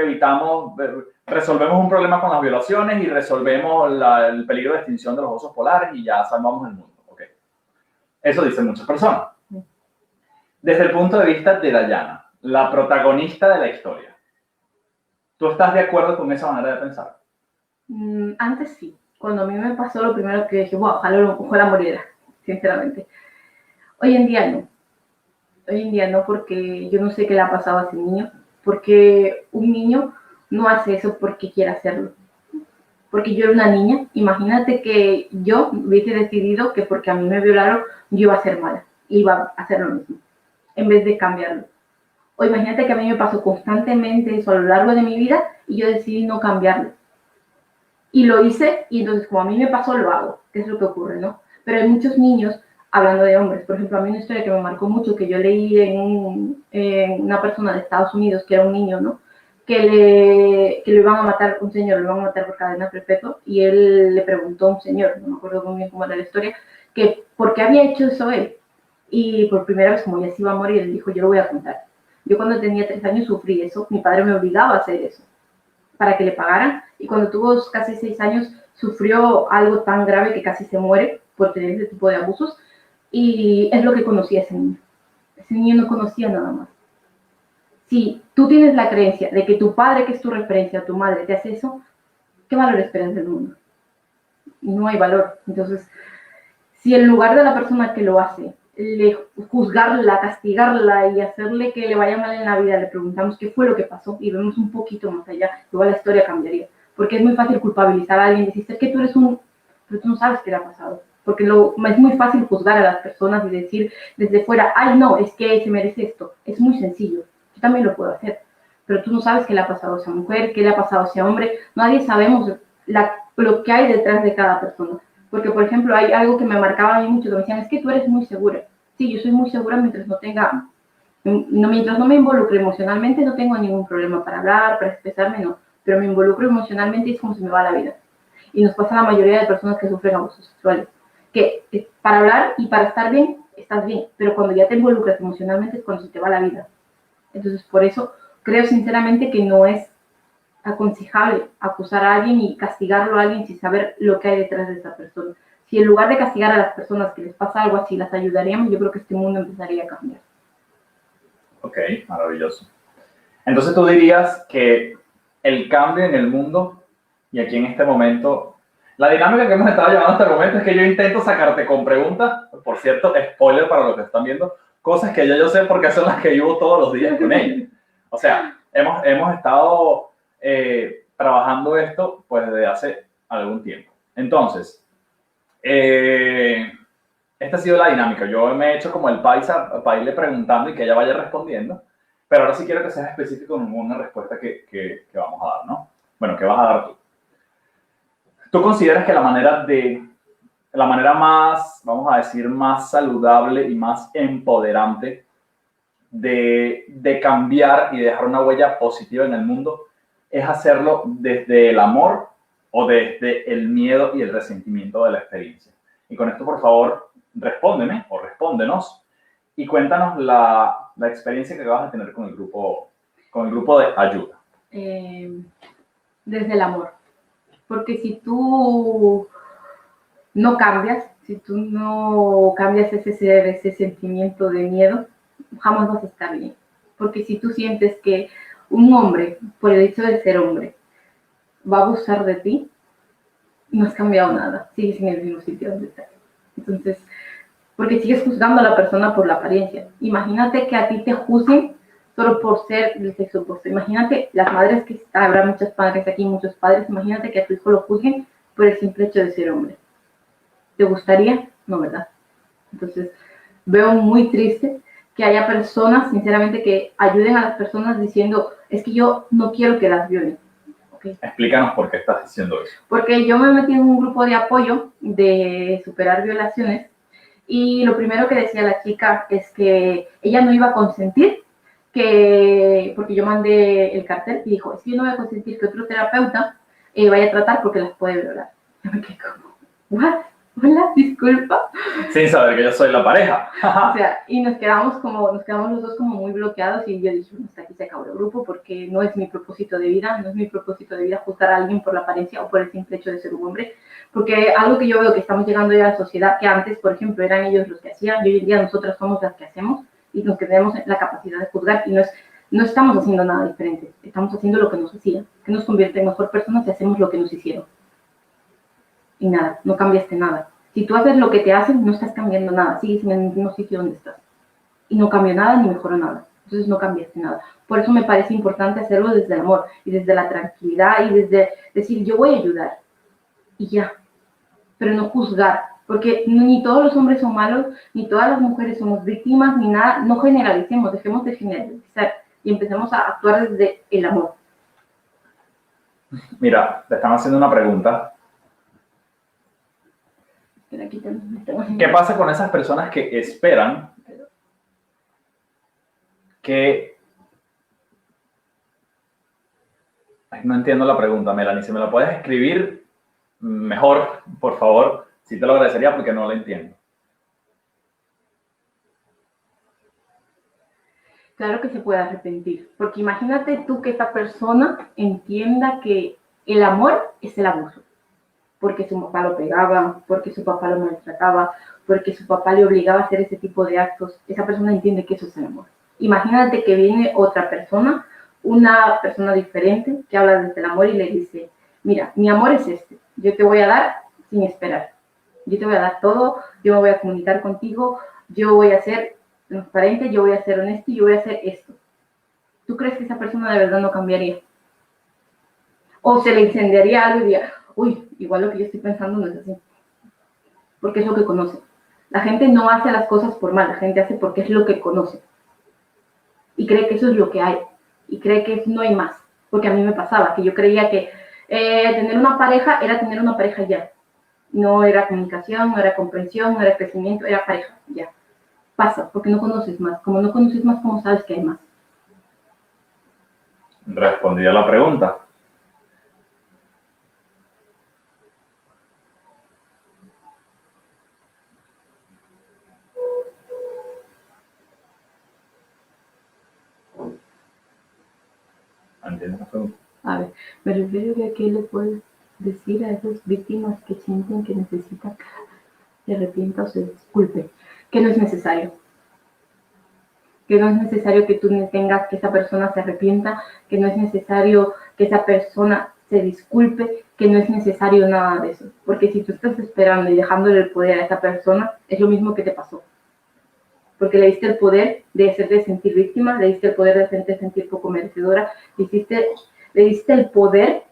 resolvemos un problema con las violaciones y resolvemos el peligro de extinción de los osos polares y ya salvamos el mundo. Okay. Eso dicen muchas personas. Desde el punto de vista de Dayana, la protagonista de la historia, ¿tú estás de acuerdo con esa manera de pensar? Antes sí. Cuando a mí me pasó, lo primero que dije, wow, ojalá muriera, sinceramente. Hoy en día no. Hoy en día no, porque yo no sé qué le ha pasado a ese niño. Porque un niño no hace eso porque quiere hacerlo. porque yo era una niña. Imagínate que yo hubiese decidido que porque a mí me violaron, yo iba a ser mala, iba a hacer lo mismo, en vez de cambiarlo. O imagínate que a mí me pasó constantemente eso a lo largo de mi vida y yo decidí no cambiarlo. Y lo hice, y entonces como a mí me pasó, lo hago, que es lo que ocurre, ¿no? Pero hay muchos niños, hablando de hombres, por ejemplo, a mí una historia que me marcó mucho, que yo leí en una persona de Estados Unidos, que era un niño, ¿no? Que lo iban a matar, un señor, lo iban a matar por cadena perpetua, y él le preguntó a un señor, no me acuerdo muy bien cómo era la historia, que por qué había hecho eso él. Y por primera vez, como ya se iba a morir, él dijo, yo lo voy a contar. Yo cuando tenía 3 años sufrí eso, mi padre me obligaba a hacer eso, para que le pagaran, y cuando tuvo casi 6 años sufrió algo tan grave que casi se muere por tener ese tipo de abusos, y es lo que conocía ese niño. Ese niño no conocía nada más. Si tú tienes la creencia de que tu padre, que es tu referencia, tu madre, te hace eso, ¿qué valor esperas del mundo? No hay valor. Entonces, si en lugar de la persona que lo hace, juzgarla, castigarla y hacerle que le vaya mal en la vida, le preguntamos qué fue lo que pasó y vemos un poquito más allá, igual la historia cambiaría. Porque es muy fácil culpabilizar a alguien y decir, es que tú eres pero tú no sabes qué le ha pasado. Porque es muy fácil juzgar a las personas y decir desde fuera, ay no, es que se merece esto. Es muy sencillo, yo también lo puedo hacer. Pero tú no sabes qué le ha pasado a esa mujer, qué le ha pasado a ese hombre. Nadie sabemos lo que hay detrás de cada persona. Porque, por ejemplo, hay algo que me marcaba a mí mucho, que me decían, es que tú eres muy segura. Sí, yo soy muy segura mientras mientras no me involucre emocionalmente, no tengo ningún problema para hablar, para expresarme, no. Pero me involucro emocionalmente y es como se me va la vida. Y nos pasa a la mayoría de personas que sufren abusos sexuales. Que para hablar y para estar bien, estás bien. Pero cuando ya te involucras emocionalmente es cuando se te va la vida. Entonces, por eso creo sinceramente que no es aconsejable acusar a alguien y castigarlo a alguien sin saber lo que hay detrás de esa persona. Si en lugar de castigar a las personas que les pasa algo así, las ayudaríamos, yo creo que este mundo empezaría a cambiar. Ok, maravilloso. Entonces tú dirías que el cambio en el mundo, y aquí en este momento, la dinámica que hemos estado llevando hasta el momento es que yo intento sacarte con preguntas, por cierto, spoiler para los que están viendo, cosas que yo sé porque son las que vivo todos los días con ella. O sea, hemos estado trabajando esto pues desde hace algún tiempo. Entonces, esta ha sido la dinámica. Yo me he hecho como el paisa para irle preguntando y que ella vaya respondiendo, pero ahora sí quiero que seas específico en una respuesta que vamos a dar, ¿no? Bueno, ¿qué vas a dar tú? ¿Tú consideras que la manera más, vamos a decir, más saludable y más empoderante de cambiar y de dejar una huella positiva en el mundo es hacerlo desde el amor o desde el miedo y el resentimiento de la experiencia? Y con esto, por favor, respóndeme o respóndenos y cuéntanos la experiencia que vas a tener con el grupo de ayuda. Desde el amor. Porque si tú no cambias, si tú no cambias ese sentimiento de miedo, jamás vas a estar bien. Porque si tú sientes que un hombre, por el hecho de ser hombre, va a abusar de ti, no has cambiado nada, sigues en el mismo sitio donde estás. Entonces, porque sigues juzgando a la persona por la apariencia. Imagínate que a ti te juzguen solo por ser del sexo opuesto. Imagínate las madres que habrá muchas madres aquí, muchos padres, imagínate que a tu hijo lo juzguen por el simple hecho de ser hombre. ¿Te gustaría? No, ¿verdad? Entonces, veo muy triste que haya personas, sinceramente, que ayuden a las personas diciendo, es que yo no quiero que las violen. ¿Okay? Explícanos por qué estás diciendo eso. Porque yo me metí en un grupo de apoyo de superar violaciones y lo primero que decía la chica es que ella no iba a consentir porque yo mandé el cartel y dijo, es que yo no voy a consentir que otro terapeuta vaya a tratar porque las puede violar. Yo me quedé como, ¿what? Hola, disculpa. Sin saber que yo soy la pareja. O sea, y nos quedamos los dos como muy bloqueados y yo dije, hasta aquí se acabó el grupo porque no es mi propósito de vida, no es mi propósito de vida juzgar a alguien por la apariencia o por el simple hecho de ser un hombre, porque algo que yo veo que estamos llegando ya a la sociedad, que antes, por ejemplo, eran ellos los que hacían, y hoy en día nosotras somos las que hacemos y nos tenemos la capacidad de juzgar y no estamos haciendo nada diferente, estamos haciendo lo que nos hacían, que nos convierte en mejor personas si hacemos lo que nos hicieron. Y nada, no cambiaste nada. Si tú haces lo que te hacen, no estás cambiando nada, sigues en el mismo sitio donde estás. Y no cambió nada ni mejoró nada. Entonces no cambiaste nada. Por eso me parece importante hacerlo desde el amor y desde la tranquilidad y desde decir, yo voy a ayudar. y ya, pero no juzgar, porque ni todos los hombres son malos, ni todas las mujeres somos víctimas, ni nada, no generalicemos, dejemos de generalizar y empecemos a actuar desde el amor. Mira, te están haciendo una pregunta. ¿Qué pasa con esas personas que esperan que... Ay, no entiendo la pregunta, Melanie. Si me la puedes escribir mejor, por favor, sí te lo agradecería porque no la entiendo. Claro que se puede arrepentir, porque imagínate tú que esta persona entienda que el amor es el abuso, porque su papá lo pegaba, porque su papá lo maltrataba, porque su papá le obligaba a hacer ese tipo de actos. Esa persona entiende que eso es el amor. Imagínate que viene otra persona, una persona diferente, que habla desde el amor y le dice, mira, mi amor es este, yo te voy a dar sin esperar, yo te voy a dar todo, yo me voy a comunicar contigo, yo voy a ser transparente, yo voy a ser honesto y yo voy a hacer esto. ¿Tú crees que esa persona de verdad no cambiaría? O se le incendiaría algo y diría, uy, igual lo que yo estoy pensando no es así. Porque es lo que conoce. La gente no hace las cosas por mal, la gente hace porque es lo que conoce. Y cree que eso es lo que hay. Y cree que no hay más. Porque a mí me pasaba, que yo creía que tener una pareja era tener una pareja ya. No era comunicación, no era comprensión, no era crecimiento, era pareja, ya. Pasa, porque no conoces más. Como no conoces más, ¿cómo sabes que hay más? Respondí a la pregunta. ¿Entiendes la pregunta? A ver, me refiero a qué le puedes decir a esas víctimas que sienten que necesitan que se arrepienta o se disculpe, que no es necesario. Que no es necesario que tú tengas que esa persona se arrepienta, que no es necesario que esa persona se disculpe, que no es necesario nada de eso. Porque si tú estás esperando y dejándole el poder a esa persona, es lo mismo que te pasó. Porque le diste el poder de hacerte sentir víctima, le diste el poder de hacerte sentir poco merecedora, le diste el poder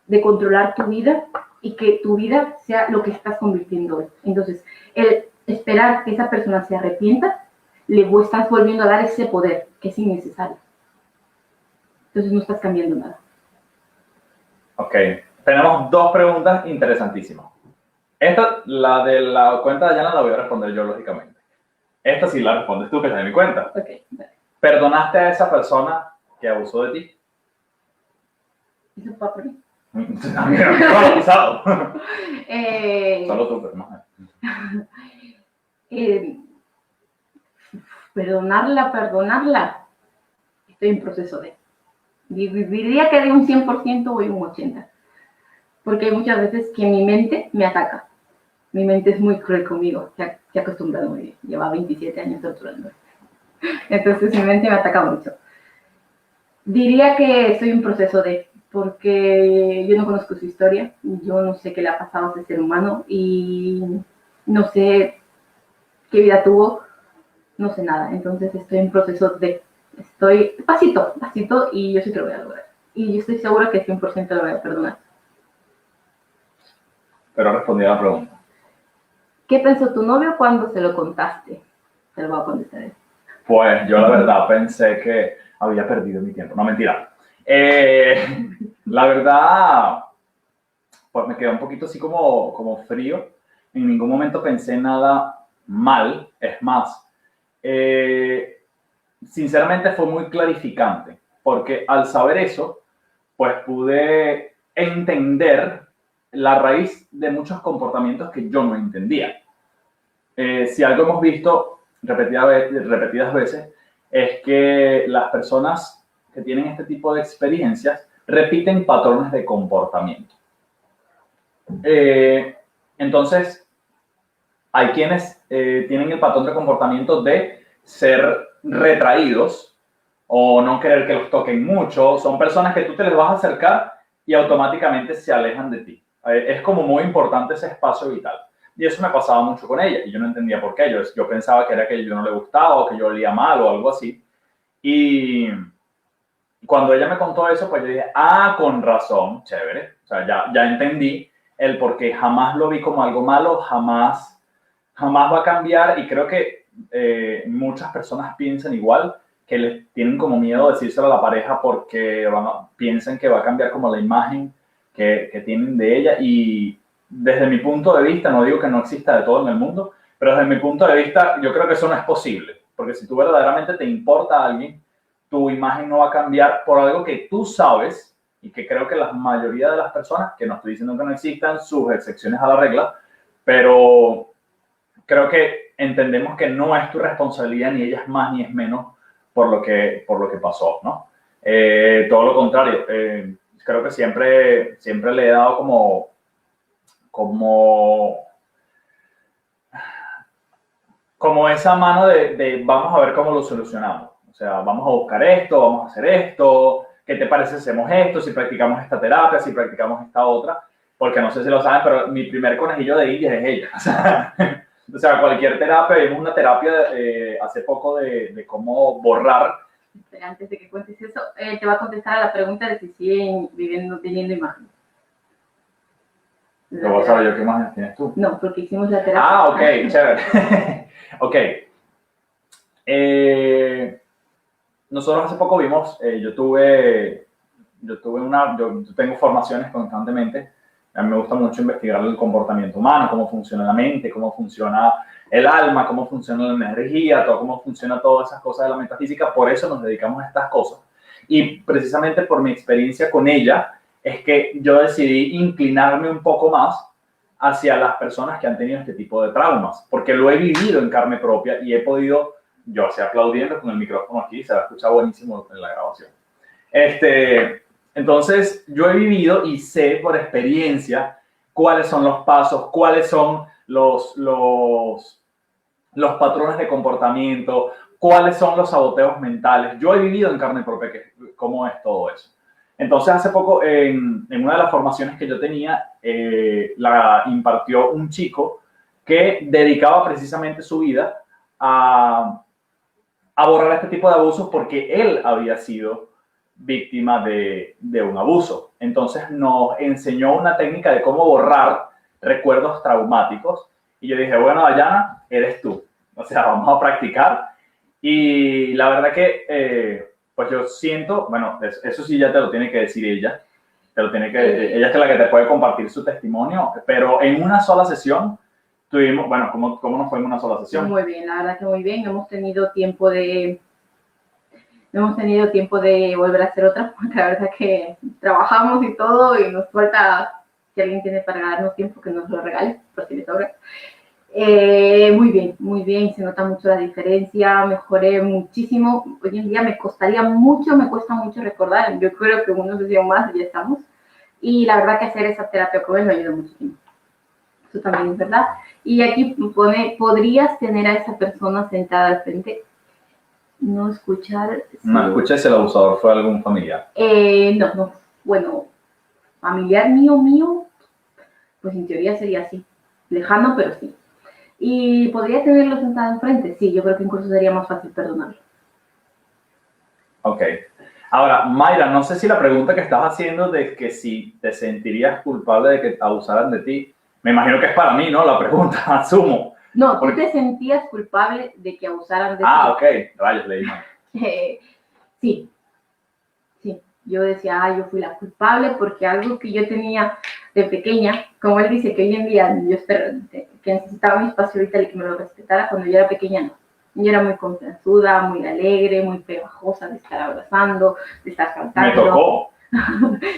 de controlar tu vida y que tu vida sea lo que estás convirtiendo hoy. Entonces, el esperar que esa persona se arrepienta, le estás volviendo a dar ese poder que es innecesario. Entonces no estás cambiando nada. Ok, tenemos dos preguntas interesantísimas. Esta, la de la cuenta de Yana, la voy a responder yo, lógicamente. Esta sí la respondes tú, que está en mi cuenta. Ok, vale. ¿Perdonaste a esa persona que abusó de ti? ¿Eso fue por mí? A mí no me ha abusado. Solo tú, pero no. Perdonarla. Estoy en proceso de. Diría que de un 100% voy un 80%. Porque hay muchas veces que mi mente me ataca. Mi mente es muy cruel conmigo. Se ha acostumbrado muy bien. Lleva 27 años torturándome. Entonces mi mente me ataca mucho. Diría que estoy en proceso de, porque yo no conozco su historia, yo no sé qué le ha pasado a ese ser humano y no sé qué vida tuvo, no sé nada. Entonces estoy en proceso de, estoy pasito y yo sí que lo voy a lograr. Y yo estoy segura que 100% lo voy a perdonar. Pero respondí a la pregunta. ¿Qué pensó tu novio cuando se lo contaste? Te lo voy a contestar. Pues yo la verdad pensé que había perdido mi tiempo. No, mentira. La verdad, pues me quedé un poquito así como frío. En ningún momento pensé nada mal. Es más, sinceramente fue muy clarificante. Porque al saber eso, pues pude entender la raíz de muchos comportamientos que yo no entendía. Si algo hemos visto repetidas veces es que las personas que tienen este tipo de experiencias repiten patrones de comportamiento. Entonces, hay quienes tienen el patrón de comportamiento de ser retraídos o no querer que los toquen mucho. Son personas que tú te les vas a acercar y automáticamente se alejan de ti. Es como muy importante ese espacio vital. Y eso me pasaba mucho con ella y yo no entendía por qué. Yo pensaba que era que yo no le gustaba o que yo olía mal o algo así. Y cuando ella me contó eso, pues yo dije, con razón, chévere. O sea, ya entendí. el por qué. Jamás lo vi como algo malo, jamás va a cambiar, y creo que muchas personas piensan igual, que les tienen como miedo decírselo a la pareja porque piensan que va a cambiar como la imagen que tienen de ella, y desde mi punto de vista, no digo que no exista de todo en el mundo, pero desde mi punto de vista yo creo que eso no es posible, porque si tú verdaderamente te importa a alguien, tu imagen no va a cambiar por algo que tú sabes, y que creo que la mayoría de las personas, que no estoy diciendo que no existan sus excepciones a la regla, pero creo que entendemos que no es tu responsabilidad, ni ella es más ni es menos por lo que pasó, ¿no? Todo lo contrario, creo que siempre le he dado como esa mano de vamos a ver cómo lo solucionamos. O sea, vamos a buscar esto, vamos a hacer esto, ¿qué te parece si hacemos esto, si practicamos esta terapia, si practicamos esta otra? Porque no sé si lo saben, pero mi primer conejillo de indias es ella. O sea, cualquier terapia, vimos una terapia hace poco de cómo borrar. Antes de que cuentes eso, te va a contestar a la pregunta de si siguen teniendo imagen. ¿Te voy a saber yo qué imagen tienes tú? No, porque hicimos la terapia. Ah, ok, chévere. Ok. Nosotros hace poco vimos, yo tengo formaciones constantemente. A mí me gusta mucho investigar el comportamiento humano, cómo funciona la mente, cómo funciona el alma, cómo funciona la energía, cómo funciona todas esas cosas de la metafísica. Por eso nos dedicamos a estas cosas. Y precisamente por mi experiencia con ella, es que yo decidí inclinarme un poco más hacia las personas que han tenido este tipo de traumas, porque lo he vivido en carne propia y he podido, yo así aplaudiendo con el micrófono aquí, se va a escuchar buenísimo en la grabación. Entonces, yo he vivido y sé por experiencia cuáles son los pasos, cuáles son los patrones de comportamiento, cuáles son los saboteos mentales. Yo he vivido en carne propia cómo es todo eso. Entonces, hace poco, en una de las formaciones que yo tenía, la impartió un chico que dedicaba precisamente su vida a borrar este tipo de abusos porque él había sido víctima de un abuso. Entonces nos enseñó una técnica de cómo borrar recuerdos traumáticos. Y yo dije, bueno, Dayana, eres tú. O sea, vamos a practicar. Y la verdad que, pues yo siento, bueno, eso sí ya te lo tiene que decir ella. Ella es la que te puede compartir su testimonio. Pero en una sola sesión tuvimos, bueno, ¿cómo nos fue en una sola sesión? Muy bien, la verdad que muy bien. No hemos tenido tiempo de volver a hacer otra, porque la verdad que trabajamos y todo y nos falta, si alguien tiene para darnos tiempo, que nos lo regale, por si le sobra. Muy bien, se nota mucho la diferencia, mejoré muchísimo. Hoy en día me cuesta mucho recordar, yo creo que una sesión más y ya estamos. Y la verdad que hacer esa terapia con él me ayuda muchísimo. Eso también es verdad. Y aquí pone, podrías tener a esa persona sentada al frente. No escuchar. No escuché si el abusador fue algún familiar. No. Bueno, familiar mío, pues en teoría sería así. Lejano, pero sí. ¿Y podría tenerlo sentado enfrente? Sí, yo creo que incluso sería más fácil perdonarlo. Ok. Ahora, Mayra, no sé si la pregunta que estás haciendo de que si te sentirías culpable de que abusaran de ti, me imagino que es para mí, ¿no? La pregunta, asumo. No, ¿tú te sentías culpable de que abusaran de ti? Ah, ok. Rayos, leí mal. Sí. Yo decía, yo fui la culpable porque algo que yo tenía de pequeña, como él dice que hoy en día yo espero que necesitaba mi espacio vital y que me lo respetara, cuando yo era pequeña no. Yo era muy confianzuda, muy alegre, muy pegajosa de estar abrazando, de estar saltando. Me tocó.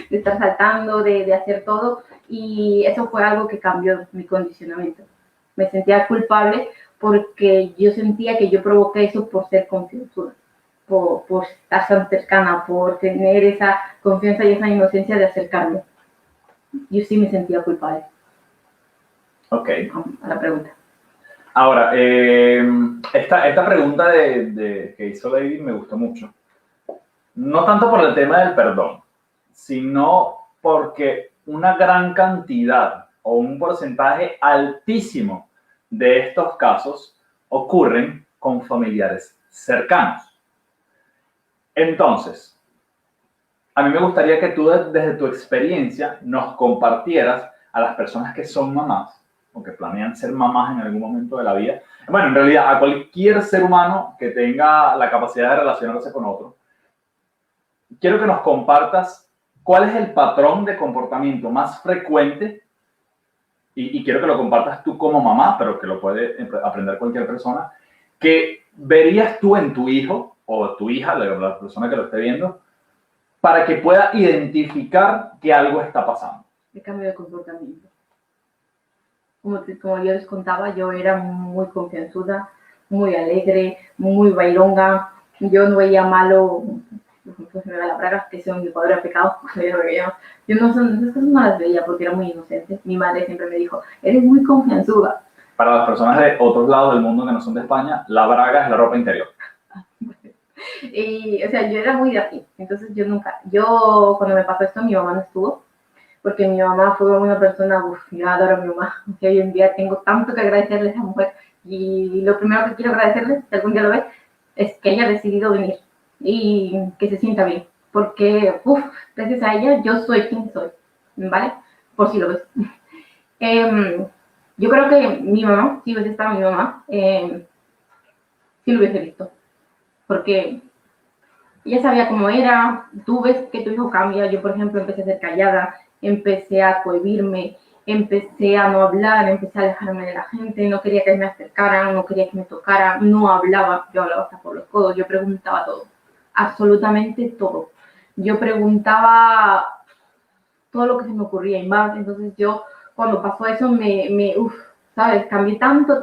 De estar saltando, de hacer todo, y eso fue algo que cambió mi condicionamiento. Me sentía culpable porque yo sentía que yo provoqué eso por ser confianzuda, por estar tan cercana, por tener esa confianza y esa inocencia de acercarme. Yo sí me sentía culpable. Ok. A la pregunta. Ahora, esta pregunta que hizo Lady me gustó mucho. No tanto por el tema del perdón, sino porque una gran cantidad o un porcentaje altísimo de estos casos ocurren con familiares cercanos. Entonces, a mí me gustaría que tú desde tu experiencia nos compartieras a las personas que son mamás o que planean ser mamás en algún momento de la vida, bueno, en realidad a cualquier ser humano que tenga la capacidad de relacionarse con otro, quiero que nos compartas cuál es el patrón de comportamiento más frecuente y quiero que lo compartas tú como mamá, pero que lo puede aprender cualquier persona, que verías tú en tu hijo o tu hija, la persona que lo esté viendo, para que pueda identificar que algo está pasando. De cambio de comportamiento. Como yo les contaba, yo era muy confianzuda, muy alegre, muy bailonga. Yo no veía malo, pues me da la braga, que sea mi padre a pecado. Yo no, esas cosas no las veía porque era muy inocente. Mi madre siempre me dijo, eres muy confianzuda. Para las personas de otros lados del mundo que no son de España, la braga es la ropa interior. Y, o sea, yo era muy de aquí. Entonces yo cuando me pasó esto, mi mamá no estuvo. Porque mi mamá fue una persona, yo adoro a mi mamá, que hoy en día tengo tanto que agradecerle a esa mujer, y lo primero que quiero agradecerle, si algún día lo ve, es que haya decidido venir y que se sienta bien, porque gracias a ella yo soy quien soy, ¿vale? Por si lo ves. Yo creo que mi mamá, si hubiese estado mi mamá, sí lo hubiese visto, porque ella sabía cómo era. Tú ves que tu hijo cambia. Yo, por ejemplo, empecé a ser callada, empecé a cohibirme, empecé a no hablar, empecé a alejarme de la gente, no quería que me acercaran, no quería que me tocaran, no hablaba, yo hablaba hasta por los codos, yo preguntaba todo, absolutamente todo. Yo preguntaba todo lo que se me ocurría y más. Entonces yo, cuando pasó eso, ¿sabes? Cambié tanto,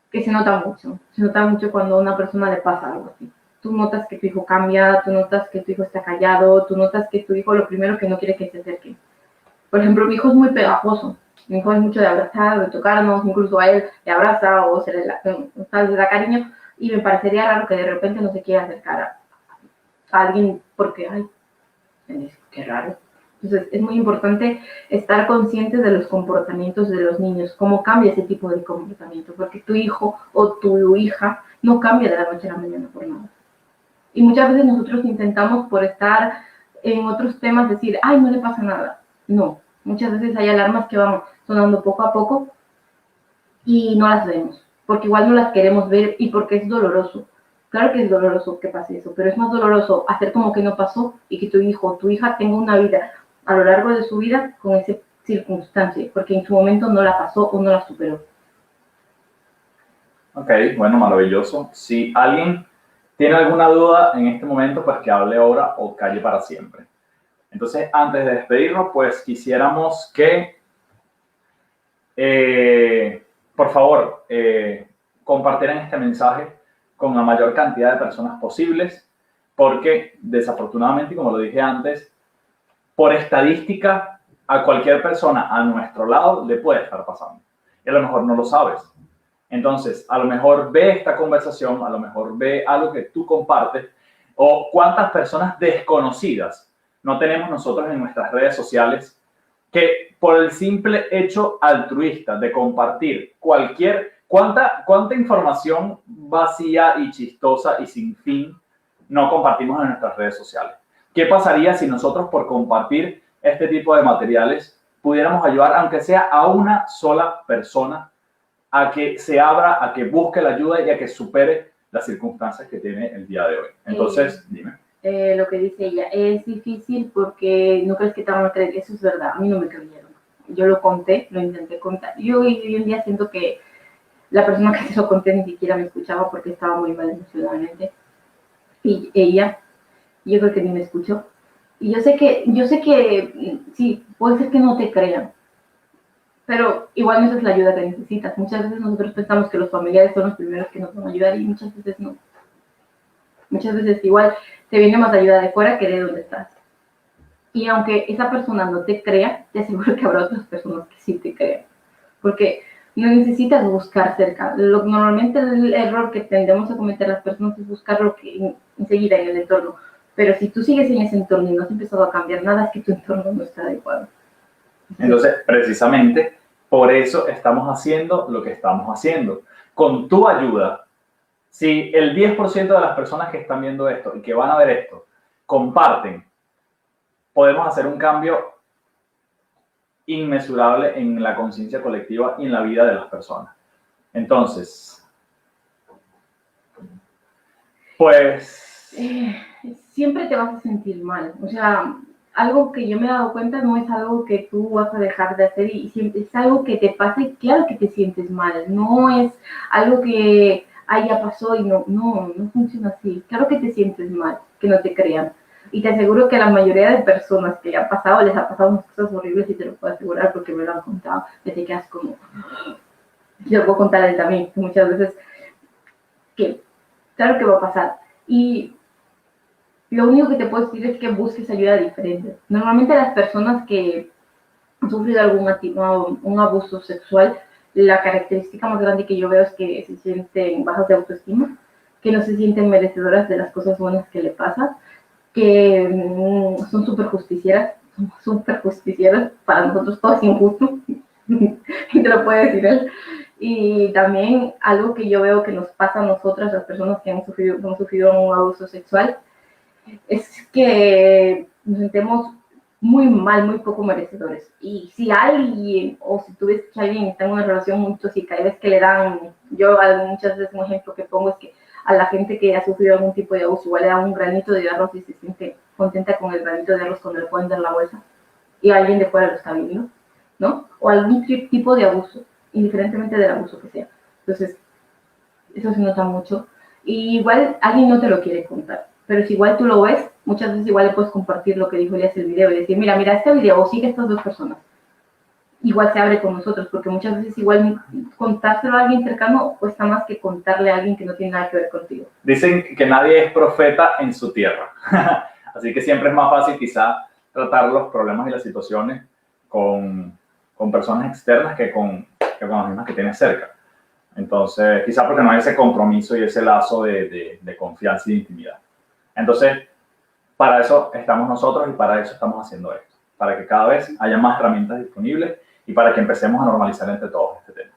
que se nota mucho cuando a una persona le pasa algo así. Tú notas que tu hijo cambia, tú notas que tu hijo está callado, tú notas que tu hijo lo primero que no quiere que se acerque. Por ejemplo, mi hijo es muy pegajoso, mi hijo es mucho de abrazar, de tocarnos, incluso a él le abraza o se le da cariño, y me parecería raro que de repente no se quiera acercar a alguien porque, ay, qué raro. Entonces es muy importante estar conscientes de los comportamientos de los niños, cómo cambia ese tipo de comportamiento, porque tu hijo o tu hija no cambia de la noche a la mañana por nada. Y muchas veces nosotros intentamos, por estar en otros temas, decir, ay, no le pasa nada. No, muchas veces hay alarmas que van sonando poco a poco y no las vemos, porque igual no las queremos ver y porque es doloroso. Claro que es doloroso que pase eso, pero es más doloroso hacer como que no pasó y que tu hijo o tu hija tenga una vida a lo largo de su vida con esa circunstancia, porque en su momento no la pasó o no la superó. Ok, bueno, maravilloso. Si alguien tiene alguna duda en este momento, pues que hable ahora o calle para siempre. Entonces, antes de despedirnos, pues quisiéramos que, por favor, compartieran este mensaje con la mayor cantidad de personas posibles, porque desafortunadamente, como lo dije antes, por estadística, a cualquier persona a nuestro lado le puede estar pasando. Y a lo mejor no lo sabes. Entonces, a lo mejor ve esta conversación, a lo mejor ve algo que tú compartes, o cuántas personas desconocidas no tenemos nosotros en nuestras redes sociales que por el simple hecho altruista de compartir cuánta información vacía y chistosa y sin fin no compartimos en nuestras redes sociales. ¿Qué pasaría si nosotros por compartir este tipo de materiales pudiéramos ayudar, aunque sea a una sola persona, a que se abra, a que busque la ayuda y a que supere las circunstancias que tiene el día de hoy? Entonces, dime. Lo que dice ella, es difícil porque no crees que te van a creer. Eso es verdad, a mí no me creyeron. Yo lo conté, lo intenté contar. Yo hoy en día siento que la persona que se lo conté ni siquiera me escuchaba porque estaba muy mal emocionalmente. Y ella, yo creo que ni me escuchó. Y yo sé que sí, puede ser que no te crean, pero igual no es la ayuda que necesitas. Muchas veces nosotros pensamos que los familiares son los primeros que nos van a ayudar y muchas veces no. Muchas veces igual te viene más ayuda de fuera que de donde estás. Y aunque esa persona no te crea, te aseguro que habrá otras personas que sí te crean. Porque no necesitas buscar cerca. Normalmente el error que tendemos a cometer las personas es buscar lo que enseguida en el entorno. Pero si tú sigues en ese entorno y no has empezado a cambiar nada, es que tu entorno no está adecuado. Entonces, precisamente por eso estamos haciendo lo que estamos haciendo. Con tu ayuda, si el 10% de las personas que están viendo esto y que van a ver esto comparten, podemos hacer un cambio inmesurable en la conciencia colectiva y en la vida de las personas. Entonces, pues... siempre te vas a sentir mal. O sea, algo que yo me he dado cuenta no es algo que tú vas a dejar de hacer y siempre es algo que te pasa y claro que te sientes mal. No es algo que ya pasó y no funciona así. Claro que te sientes mal, que no te crean. Y te aseguro que a la mayoría de personas que han pasado, les ha pasado unas cosas horribles y te lo puedo asegurar porque me lo han contado. Que te quedas como... Yo puedo contar a él también, muchas veces, que claro que va a pasar. Y lo único que te puedo decir es que busques ayuda diferente. Normalmente las personas que han sufrido un abuso sexual, la característica más grande que yo veo es que se sienten bajas de autoestima, que no se sienten merecedoras de las cosas buenas que le pasan, que son súper justicieras, para nosotros todo es injusto, y te lo puede decir él. Y también algo que yo veo que nos pasa a nosotras, las personas que hemos sufrido un abuso sexual, es que nos sentimos muy mal, muy poco merecedores. Y si alguien, o si tú ves que alguien está en una relación muy tóxica y ves que le dan, yo muchas veces un ejemplo que pongo es que a la gente que ha sufrido algún tipo de abuso igual le dan un granito de arroz y se siente contenta con el granito de arroz cuando le pueden dar la bolsa y alguien de fuera lo está viendo, ¿no? O algún tipo de abuso, indiferentemente del abuso que sea. Entonces, eso se nota mucho. Y igual alguien no te lo quiere contar, pero si igual tú lo ves, muchas veces igual le puedes compartir lo que dijo Elías en el video y decir, mira este video, o sigue estas dos personas. Igual se abre con nosotros, porque muchas veces igual contárselo a alguien cercano cuesta más que contarle a alguien que no tiene nada que ver contigo. Dicen que nadie es profeta en su tierra, así que siempre es más fácil quizá tratar los problemas y las situaciones con personas externas que con las mismas que tienes cerca. Entonces, quizá porque no hay ese compromiso y ese lazo de confianza y de intimidad. Entonces, para eso estamos nosotros y para eso estamos haciendo esto, para que cada vez haya más herramientas disponibles y para que empecemos a normalizar entre todos este tema.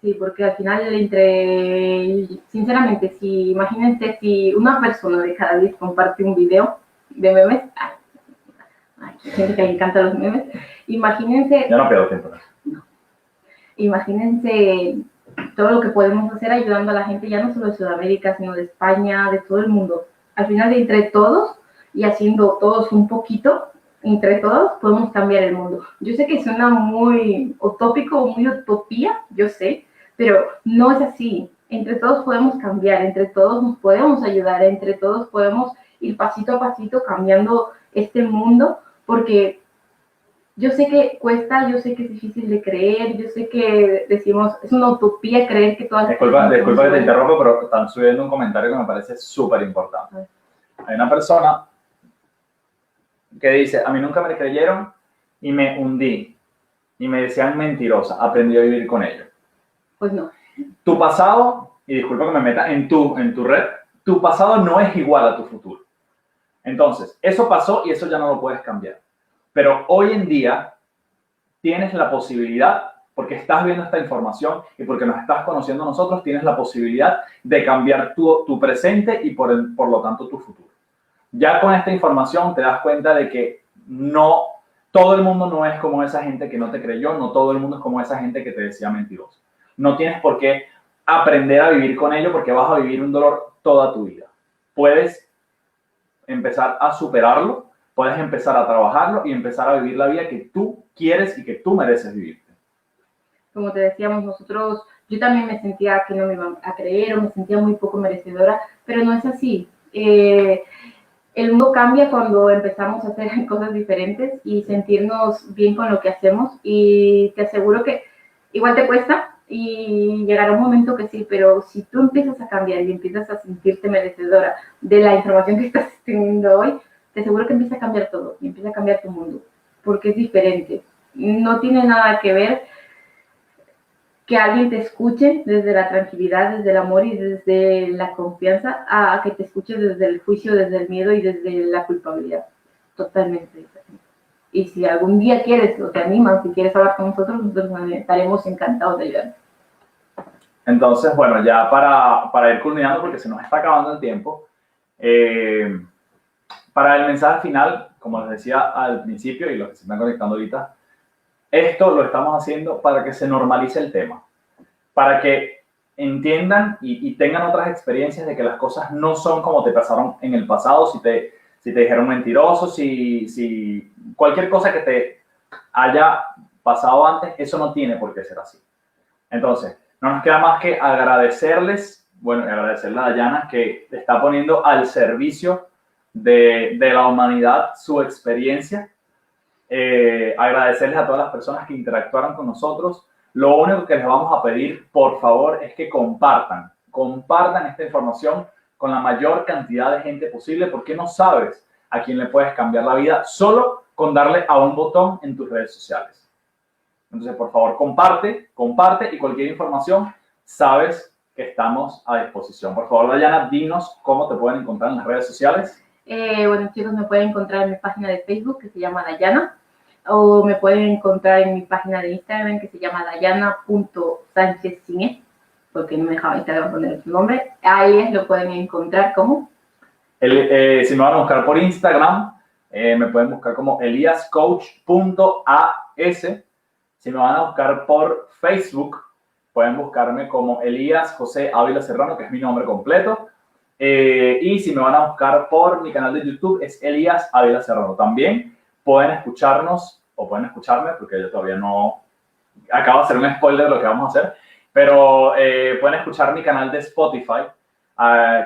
Sí, porque al final, sinceramente, imagínense si una persona de cada 10 comparte un video de memes, hay gente que le encanta los memes, imagínense... Ya no pierdo tiempo. No. Imagínense todo lo que podemos hacer ayudando a la gente, ya no solo de Sudamérica, sino de España, de todo el mundo. Al final, entre todos y haciendo todos un poquito, entre todos podemos cambiar el mundo. Yo sé que suena muy utópico, muy utopía, yo sé, pero no es así. Entre todos podemos cambiar, entre todos nos podemos ayudar, entre todos podemos ir pasito a pasito cambiando este mundo, porque yo sé que cuesta, yo sé que es difícil de creer, yo sé que decimos, es una utopía creer que todas... Disculpa que te interrumpa, pero están subiendo un comentario que me parece súper importante. Hay una persona que dice, a mí nunca me creyeron y me hundí y me decían mentirosa, aprendí a vivir con ello. Pues no. Tu pasado, y disculpa que me meta en tu red, tu pasado no es igual a tu futuro. Entonces, eso pasó y eso ya no lo puedes cambiar. Pero hoy en día tienes la posibilidad, porque estás viendo esta información y porque nos estás conociendo a nosotros, tienes la posibilidad de cambiar tu presente y por lo tanto tu futuro. Ya con esta información te das cuenta de que no, todo el mundo no es como esa gente que no te creyó, no todo el mundo es como esa gente que te decía mentiroso. No tienes por qué aprender a vivir con ello porque vas a vivir un dolor toda tu vida. Puedes empezar a superarlo, puedes empezar a trabajarlo y empezar a vivir la vida que tú quieres y que tú mereces vivir. Como te decíamos nosotros, yo también me sentía que no me iban a creer o me sentía muy poco merecedora, pero no es así. El mundo cambia cuando empezamos a hacer cosas diferentes y sentirnos bien con lo que hacemos, y te aseguro que igual te cuesta y llegará un momento que sí, pero si tú empiezas a cambiar y empiezas a sentirte merecedora de la información que estás teniendo hoy, te aseguro que empieza a cambiar todo y empieza a cambiar tu mundo, porque es diferente. No tiene nada que ver que alguien te escuche desde la tranquilidad, desde el amor y desde la confianza, a que te escuche desde el juicio, desde el miedo y desde la culpabilidad. Totalmente diferente. Y si algún día quieres o te animas, si quieres hablar con nosotros estaremos encantados de ayudar. Entonces, bueno, ya para ir culminando, porque se nos está acabando el tiempo, para el mensaje final, como les decía al principio y los que se están conectando ahorita, esto lo estamos haciendo para que se normalice el tema, para que entiendan y tengan otras experiencias de que las cosas no son como te pasaron en el pasado, si te dijeron mentiroso, si cualquier cosa que te haya pasado antes, eso no tiene por qué ser así. Entonces, no nos queda más que agradecerles, bueno, agradecerle a Dayana que está poniendo al servicio de la humanidad su experiencia. Agradecerles a todas las personas que interactuaron con nosotros. Lo único que les vamos a pedir, por favor, es que compartan esta información con la mayor cantidad de gente posible, porque no sabes a quién le puedes cambiar la vida solo con darle a un botón en tus redes sociales. Entonces, por favor, comparte y cualquier información, sabes que estamos a disposición. Por favor, Dayana, dinos cómo te pueden encontrar en las redes sociales. Bueno, chicos, me pueden encontrar en mi página de Facebook, que se llama Dayana, o me pueden encontrar en mi página de Instagram, que se llama dayana.sanchezcine, porque no me dejaba Instagram poner su nombre. Ahí lo pueden encontrar como. Si me van a buscar por Instagram, me pueden buscar como eliascoach.as. Si me van a buscar por Facebook, pueden buscarme como Elías José Ávila Serrano, que es mi nombre completo. Y si me van a buscar por mi canal de YouTube, es Elías Ávila Serrano. También pueden escucharnos, o pueden escucharme, porque yo todavía no... Acabo de hacer un spoiler de lo que vamos a hacer, pero pueden escuchar mi canal de Spotify,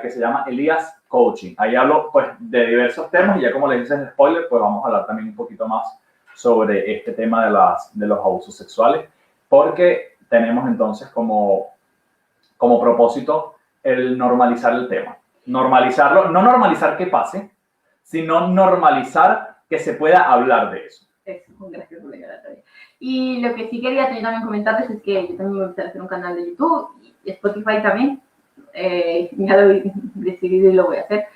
que se llama Elías Coaching. Ahí hablo pues de diversos temas y ya como les hice el spoiler, pues vamos a hablar también un poquito más sobre este tema de los abusos sexuales, porque tenemos entonces como propósito el normalizar el tema. Normalizarlo, no normalizar que pase, sino normalizar que se pueda hablar de eso. Eso, gracias por la aclaratoria. Y lo que sí quería también comentarles es que yo también me gustaría hacer un canal de YouTube y Spotify también. Ya lo he decidido y lo voy a hacer.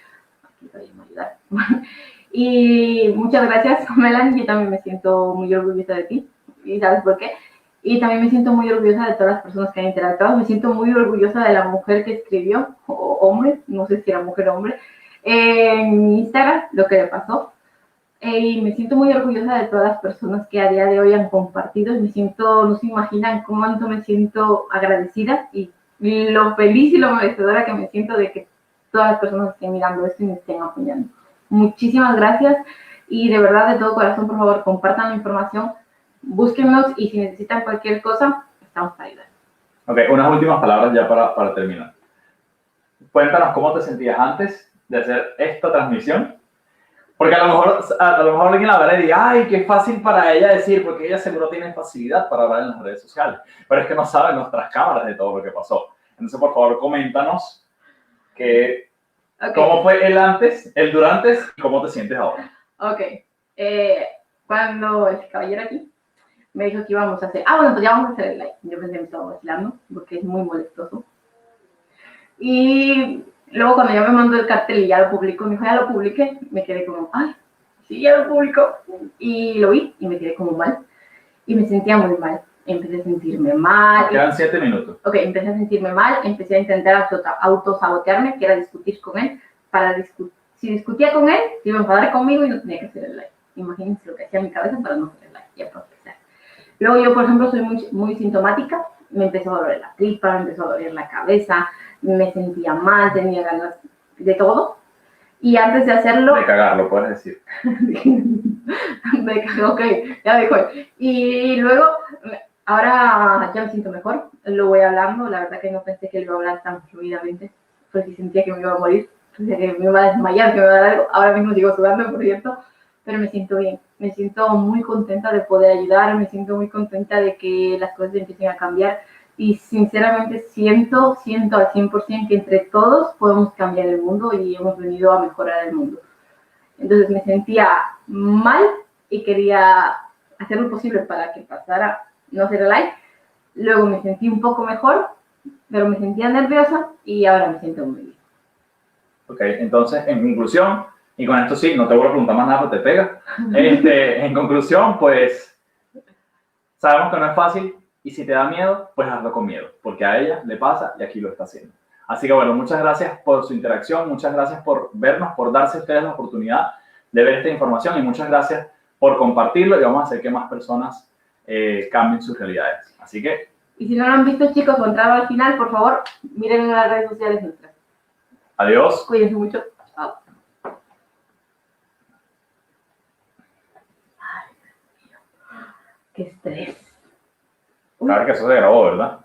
Aquí todavía me va a ayudar. Y muchas gracias, Melanie. Yo también me siento muy orgullosa de ti. ¿Y sabes por qué? Y también me siento muy orgullosa de todas las personas que han interactuado. Me siento muy orgullosa de la mujer que escribió, o hombre, no sé si era mujer o hombre, en mi Instagram, lo que le pasó. Y me siento muy orgullosa de todas las personas que a día de hoy han compartido. No se imaginan cuánto me siento agradecida y lo feliz y lo merecedora que me siento de que todas las personas estén mirando esto y me estén apoyando. Muchísimas gracias y de verdad, de todo corazón, por favor, compartan la información, búsquennos y si necesitan cualquier cosa, estamos para ayudar. Ok, unas últimas palabras ya para terminar. Cuéntanos cómo te sentías antes de hacer esta transmisión. Porque a lo mejor alguien la verá y diga, ay, qué fácil para ella decir, porque ella seguro tiene facilidad para hablar en las redes sociales. Pero es que no saben nuestras cámaras de todo lo que pasó. Entonces, por favor, coméntanos cómo fue el antes, el durante y cómo te sientes ahora. Ok. Cuando el caballero aquí me dijo que íbamos a hacer, bueno, pues ya vamos a hacer el live. Yo pensé que me estaba vacilando porque es muy molestoso. Y luego cuando ya me mandó el cartel y ya lo publicó, me dijo, ya lo publiqué, me quedé como, ay, sí, ya lo publicó. Y lo vi y me quedé como mal. Y me sentía muy mal. Empecé a sentirme mal. Quedan 7 minutos. Ok, empecé a sentirme mal, empecé a intentar autosabotearme, que era discutir con él. Si discutía con él, se iba a enfadar conmigo y no tenía que hacer el live. Imagínense lo que hacía en mi cabeza para no hacer el live, ya para empezar. Luego yo, por ejemplo, soy muy, muy sintomática. Me empezó a doler la tripa, me empezó a doler la cabeza, me sentía mal, tenía ganas de todo. Y antes de hacerlo... De cagarlo, puedes decir. Ok, ya dijo. Y luego, ahora ya me siento mejor, lo voy hablando. La verdad que no pensé que lo iba a hablar tan fluidamente, porque sentía que me iba a morir, pensé que me iba a desmayar, que me iba a dar algo. Ahora mismo sigo sudando, por cierto, pero me siento bien. Me siento muy contenta de poder ayudar, me siento muy contenta de que las cosas empiecen a cambiar. Y sinceramente siento al 100% que entre todos podemos cambiar el mundo y hemos venido a mejorar el mundo. Entonces me sentía mal y quería hacer lo posible para que pasara, no hacer el live. Luego me sentí un poco mejor, pero me sentía nerviosa y ahora me siento muy bien. Ok, entonces en conclusión, y con esto sí, no te voy a preguntar más nada porque te pega. En conclusión, pues sabemos que no es fácil. Y si te da miedo, pues hazlo con miedo, porque a ella le pasa y aquí lo está haciendo. Así que bueno, muchas gracias por su interacción, muchas gracias por vernos, por darse a ustedes la oportunidad de ver esta información y muchas gracias por compartirlo y vamos a hacer que más personas cambien sus realidades. Así que, Y si no lo han visto, chicos, o entrado al final, por favor, miren en las redes sociales nuestras. adiós. Cuídense mucho. Chao. Ay, qué estrés. Claro que eso se grabó, ¿verdad?